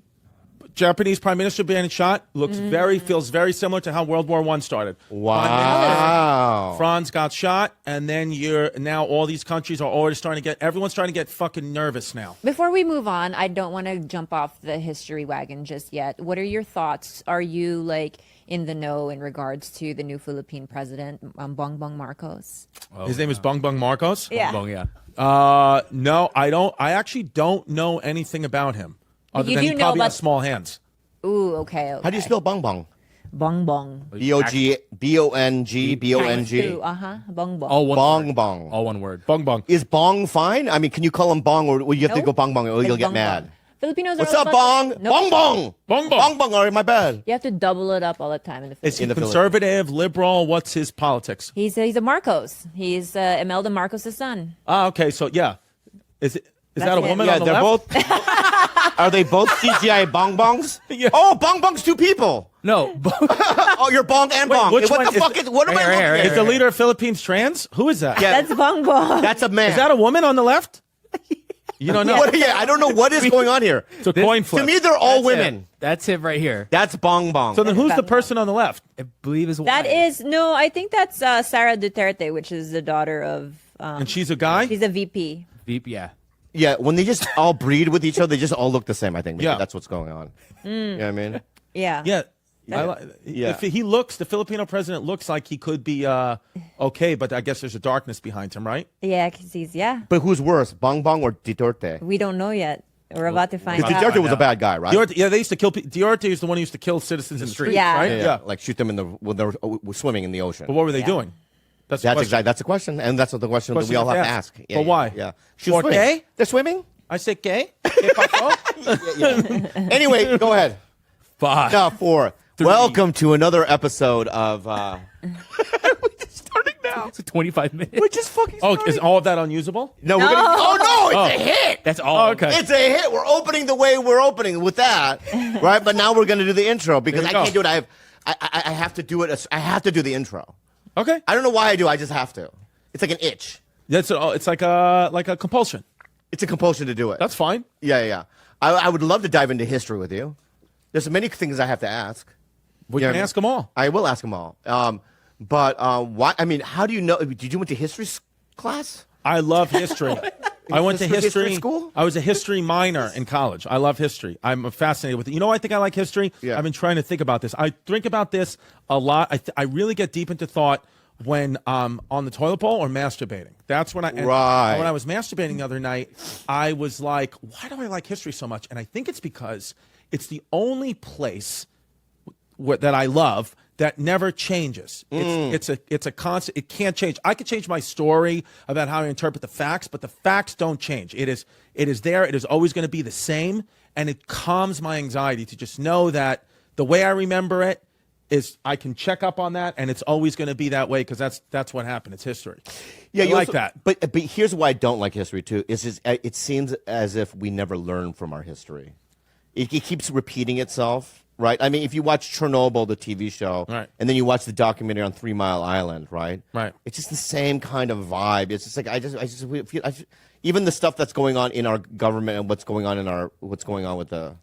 [SPEAKER 11] Japanese prime minister being shot, looks feels very similar to how World War I started.
[SPEAKER 1] Wow.
[SPEAKER 11] Franz got shot, and then now all these countries are already everyone's starting to get fucking nervous now.
[SPEAKER 2] Before we move on, I don't want to jump off the history wagon just yet. What are your thoughts? Are you like in the know in regards to the new Philippine president, Bongbong Marcos?
[SPEAKER 11] His name is Bong Marcos?
[SPEAKER 2] Yeah.
[SPEAKER 6] Bong, yeah.
[SPEAKER 11] No, I don't. I actually don't know anything about him. Other
[SPEAKER 2] you
[SPEAKER 11] than
[SPEAKER 2] do
[SPEAKER 11] he
[SPEAKER 2] know
[SPEAKER 11] probably
[SPEAKER 2] about-
[SPEAKER 11] has small hands.
[SPEAKER 2] Ooh, okay.
[SPEAKER 1] How do you spell bong bong?
[SPEAKER 2] Bongbong?
[SPEAKER 1] B-O-G, B-O-N-G, B-O-N-G.
[SPEAKER 2] Bongbong.
[SPEAKER 6] All one
[SPEAKER 1] Bong
[SPEAKER 6] word.
[SPEAKER 1] bong.
[SPEAKER 6] All one word.
[SPEAKER 11] Bong.
[SPEAKER 1] Is bong fine? I mean, can you call him bong, or will you have to
[SPEAKER 2] No.
[SPEAKER 1] go bong bong, or
[SPEAKER 2] It's
[SPEAKER 1] you'll get
[SPEAKER 2] bong
[SPEAKER 1] mad?
[SPEAKER 2] bong. Filipinos
[SPEAKER 1] What's
[SPEAKER 2] are all
[SPEAKER 1] up,
[SPEAKER 2] about
[SPEAKER 1] bong?
[SPEAKER 2] the- No.
[SPEAKER 1] Bong bong.
[SPEAKER 11] Bong bong.
[SPEAKER 1] Bong bong. All right, my bad.
[SPEAKER 2] You have to double it up all the time in the
[SPEAKER 11] Is
[SPEAKER 2] Philippines.
[SPEAKER 11] he
[SPEAKER 1] In the
[SPEAKER 11] conservative, liberal? What's his politics?
[SPEAKER 2] He's a Marcos. He's Imelda Marcos' son.
[SPEAKER 11] Okay, so yeah. Is that a
[SPEAKER 2] That's it.
[SPEAKER 11] woman
[SPEAKER 1] Yeah,
[SPEAKER 11] on the
[SPEAKER 1] they're
[SPEAKER 11] left?
[SPEAKER 1] both. Are they both CGI bong bongs?
[SPEAKER 11] Yeah.
[SPEAKER 1] Oh, bong bong's two people.
[SPEAKER 6] No.
[SPEAKER 1] Oh, you're bong and
[SPEAKER 11] Wait,
[SPEAKER 1] bong.
[SPEAKER 11] which
[SPEAKER 1] What
[SPEAKER 11] one
[SPEAKER 1] the
[SPEAKER 11] is
[SPEAKER 1] fuck
[SPEAKER 11] it?
[SPEAKER 1] is? What am I looking at?
[SPEAKER 11] Is the leader of Philippines trans? Who is that?
[SPEAKER 1] Yeah.
[SPEAKER 2] That's Bongbong.
[SPEAKER 1] That's a man.
[SPEAKER 11] Is that a woman on the left? You don't know.
[SPEAKER 1] Yeah, I don't know what is going on here.
[SPEAKER 11] It's a coin flip.
[SPEAKER 1] To me, they're all
[SPEAKER 6] That's
[SPEAKER 1] women.
[SPEAKER 6] it. That's it right here.
[SPEAKER 1] That's bong bong.
[SPEAKER 11] So then who's the person on the left?
[SPEAKER 6] I believe is
[SPEAKER 2] That is no. I think that's Sara Duterte, which is the daughter of.
[SPEAKER 11] And she's a guy?
[SPEAKER 2] She's a VP.
[SPEAKER 6] Veep, yeah.
[SPEAKER 1] Yeah, when they just all breed with each other, they just all look the same. I think. Maybe
[SPEAKER 11] Yeah.
[SPEAKER 1] that's what's going on. You know what I mean?
[SPEAKER 2] Yeah.
[SPEAKER 11] Yeah.
[SPEAKER 1] Yeah.
[SPEAKER 11] If he looks, the Filipino president looks like he could be okay, but I guess there's a darkness behind him, right?
[SPEAKER 2] Yeah, 'cause he's
[SPEAKER 1] But who's worse, bong bong or Duterte?
[SPEAKER 2] We don't know yet. We're about to find
[SPEAKER 1] Because
[SPEAKER 2] out.
[SPEAKER 1] Duterte was a bad guy, right?
[SPEAKER 11] Duterte, yeah, they used to kill people. Duterte is the one who used to kill citizens in the street,
[SPEAKER 2] Yeah.
[SPEAKER 11] right?
[SPEAKER 1] Yeah, like shoot them when they were swimming in the ocean.
[SPEAKER 11] But what were they
[SPEAKER 2] Yeah.
[SPEAKER 11] doing? That's the
[SPEAKER 1] That's
[SPEAKER 11] question.
[SPEAKER 1] exactly that's the question, and that's the question that we all have to ask. Yeah,
[SPEAKER 11] But why?
[SPEAKER 1] Yeah.
[SPEAKER 11] For
[SPEAKER 1] swimming.
[SPEAKER 11] gay?
[SPEAKER 1] They're swimming.
[SPEAKER 11] I said gay. ¿Qué pasó?
[SPEAKER 1] Anyway, go ahead.
[SPEAKER 11] 5.
[SPEAKER 1] No, 4. Welcome to another episode of.
[SPEAKER 11] Starting now.
[SPEAKER 6] It's 25 minutes.
[SPEAKER 1] We're just fucking.
[SPEAKER 11] Oh, is all of that unusable?
[SPEAKER 1] No, we're gonna. Oh no, it's a hit.
[SPEAKER 6] That's all.
[SPEAKER 11] Okay.
[SPEAKER 1] It's a hit. We're opening the way we're opening with that, right? But now we're gonna do the intro because
[SPEAKER 11] There
[SPEAKER 1] I
[SPEAKER 11] you go.
[SPEAKER 1] can't do it. I have to do it. I have to do the intro.
[SPEAKER 11] Okay.
[SPEAKER 1] I don't know why I do. I just have to. It's like an itch.
[SPEAKER 11] It's like a compulsion.
[SPEAKER 1] It's a compulsion to do it.
[SPEAKER 11] That's fine.
[SPEAKER 1] Yeah. I would love to dive into history with you. There's many things I have to ask.
[SPEAKER 11] We
[SPEAKER 1] Yeah,
[SPEAKER 11] can ask them all.
[SPEAKER 1] I will ask them all. But why? I mean, how do you know? Did you went to history class?
[SPEAKER 11] I love history. I went to
[SPEAKER 1] History school?
[SPEAKER 11] I was a history minor in college. I love history. I'm fascinated with it. You know, I think I like history.
[SPEAKER 1] Yeah.
[SPEAKER 11] I've been trying to think about this. I think about this a lot. I really get deep into thought when on the toilet bowl or masturbating. That's when
[SPEAKER 9] Right.
[SPEAKER 11] when I was masturbating the other night, I was like, why do I like history so much? And I think it's because it's the only place that I love that never changes. It's a constant. It can't change. I could change my story about how I interpret the facts, but the facts don't change. It is there. It is always going to be the same, and it calms my anxiety to just know that the way I remember it is I can check up on that, and it's always going to be that way because that's what happened. It's history.
[SPEAKER 9] Yeah,
[SPEAKER 11] I
[SPEAKER 9] you
[SPEAKER 11] like
[SPEAKER 9] also-
[SPEAKER 11] that.
[SPEAKER 9] But here's why I don't like history too. Is it seems as if we never learn from our history. It keeps repeating itself. Right. I mean, if you watch Chernobyl, the TV show,
[SPEAKER 11] right,
[SPEAKER 9] and then you watch the documentary on 3 Mile Island, right?
[SPEAKER 11] Right.
[SPEAKER 9] It's just the same kind of vibe. It's just like I just feel even the stuff that's going on in our government and what's going on with the,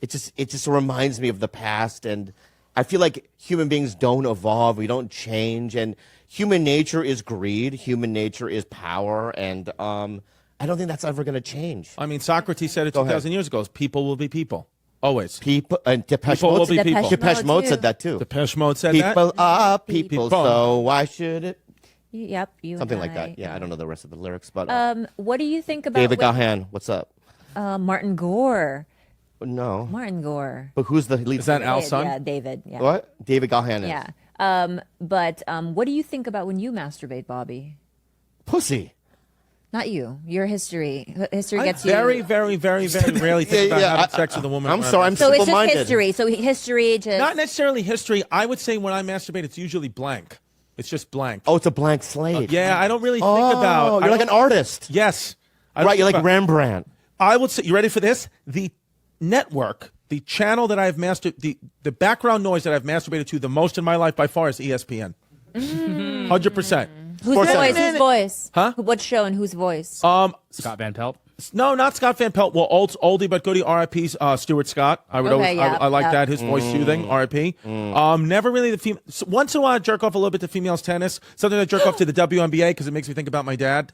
[SPEAKER 9] it just reminds me of the past, and I feel like human beings don't evolve. We don't change, and human nature is greed. Human nature is power, and I don't think that's ever going to change.
[SPEAKER 11] I mean, Socrates said it 2,000 years ago: "People will be people." Always.
[SPEAKER 9] People and Depeche
[SPEAKER 11] People will
[SPEAKER 9] Mode.
[SPEAKER 11] be people.
[SPEAKER 9] Depeche Mode said that too.
[SPEAKER 11] Depeche Mode said that.
[SPEAKER 9] People are people, so why should it?
[SPEAKER 2] Yep, you
[SPEAKER 9] Something
[SPEAKER 2] and
[SPEAKER 9] like
[SPEAKER 2] I,
[SPEAKER 9] that. Yeah, I don't know the rest of the lyrics, but
[SPEAKER 2] What do you think about
[SPEAKER 9] David
[SPEAKER 2] when-
[SPEAKER 9] Gahan, what's up?
[SPEAKER 2] Martin Gore?
[SPEAKER 9] No,
[SPEAKER 2] Martin Gore.
[SPEAKER 9] but who's the lead?
[SPEAKER 11] Is that
[SPEAKER 9] singer?
[SPEAKER 11] Al's son?
[SPEAKER 2] Yeah, David. Yeah.
[SPEAKER 9] What? David Gahan is.
[SPEAKER 2] Yeah. But what do you think about when you masturbate, Bobby?
[SPEAKER 9] Pussy.
[SPEAKER 2] Not you. Your history. History
[SPEAKER 11] I
[SPEAKER 2] gets
[SPEAKER 11] very,
[SPEAKER 2] you.
[SPEAKER 11] very, very, very rarely think about having sex with a woman.
[SPEAKER 9] I'm
[SPEAKER 11] when
[SPEAKER 9] sorry, I'm
[SPEAKER 2] So it's just
[SPEAKER 9] simple-minded.
[SPEAKER 2] history. So history just.
[SPEAKER 11] Not necessarily history. I would say when I masturbate, it's usually blank. It's just blank.
[SPEAKER 9] Oh, it's a blank slate.
[SPEAKER 11] Yeah, I don't really think about.
[SPEAKER 9] Oh, you're like an artist.
[SPEAKER 11] Yes. I don't
[SPEAKER 9] Right, you're
[SPEAKER 11] think
[SPEAKER 9] like
[SPEAKER 11] about-
[SPEAKER 9] Rembrandt.
[SPEAKER 11] I would say, you ready for this? The network, the channel that I've the background noise that I've masturbated to the most in my life by far is ESPN. 100%.
[SPEAKER 2] Whose
[SPEAKER 9] Sports
[SPEAKER 2] voice?
[SPEAKER 9] Center.
[SPEAKER 2] Whose voice?
[SPEAKER 11] Huh?
[SPEAKER 2] What show and whose voice?
[SPEAKER 6] Scott Van Pelt.
[SPEAKER 11] No, not Scott Van Pelt. Well, oldie but goodie, R.I.P. Stuart Scott. I would
[SPEAKER 2] Okay,
[SPEAKER 11] always,
[SPEAKER 2] yeah,
[SPEAKER 11] I like
[SPEAKER 2] yeah.
[SPEAKER 11] that. His voice soothing, R.I.P. Never really the female. Once in a while, I jerk off a little bit to females tennis. Sometimes I jerk off to the WNBA because it makes me think about my dad.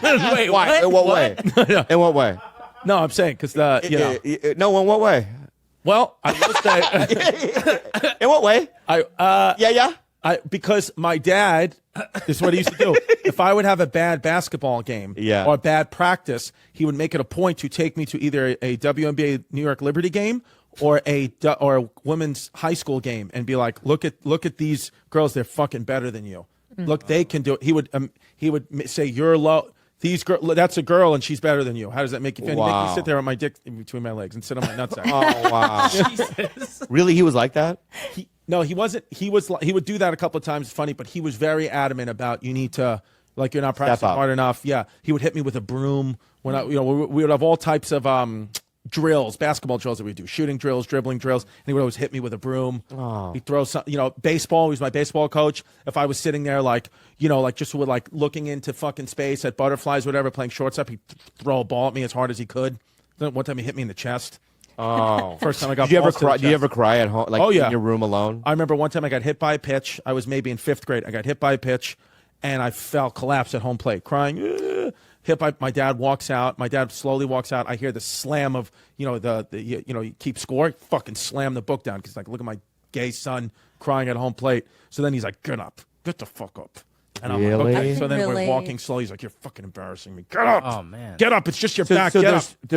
[SPEAKER 6] Wait,
[SPEAKER 9] Why? In what way? In what way?
[SPEAKER 11] No, I'm saying because
[SPEAKER 9] No, in what way?
[SPEAKER 11] Well, I will say,
[SPEAKER 9] In what way? Yeah.
[SPEAKER 11] because my dad, this is what he used to do. If I would have a bad basketball game
[SPEAKER 9] Yeah.
[SPEAKER 11] or a bad practice, he would make it a point to take me to either a WNBA New York Liberty game or a women's high school game and be like, look at these girls, they're fucking better than you. Look, they can do it. He would say, you're low. That's a girl and she's better than you. How does that make you feel? He make me sit there with my dick in between my legs and sit on my nutsack.
[SPEAKER 9] Oh wow. Really, he was like that?
[SPEAKER 11] No, he wasn't. He would do that a couple of times. It's funny, but he was very adamant about you need to, like, you're not practicing
[SPEAKER 9] up.
[SPEAKER 11] hard enough. Yeah, he would hit me with a broom when we would have all types of drills, basketball drills that we do, shooting drills, dribbling drills, and he would always hit me with a broom.
[SPEAKER 9] Oh.
[SPEAKER 11] He'd throw some, baseball. He was my baseball coach. If I was sitting there, just with looking into fucking space at butterflies, whatever, playing shortstop, he'd throw a ball at me as hard as he could. Then one time he hit me in the chest.
[SPEAKER 9] Oh.
[SPEAKER 11] First time I got.
[SPEAKER 9] Did you ever
[SPEAKER 11] balls to the
[SPEAKER 9] cry? Do you
[SPEAKER 11] chest.
[SPEAKER 9] ever cry at home? Like
[SPEAKER 11] Oh, yeah.
[SPEAKER 9] in your room alone?
[SPEAKER 11] I remember one time I got hit by a pitch. I was maybe in 5th grade. I got hit by a pitch, and I collapsed at home plate, crying. Hit by my dad walks out. My dad slowly walks out. I hear the slam of you keep score. Fucking slam the book down because look at my gay son crying at home plate. So then he's like, get up, get the fuck up. And I'm
[SPEAKER 9] Really?
[SPEAKER 11] like, okay. So then
[SPEAKER 2] Really?
[SPEAKER 11] we're walking slowly. He's like, you're fucking embarrassing me. Get up.
[SPEAKER 4] Oh, man.
[SPEAKER 11] Get up. It's just your back. Get up.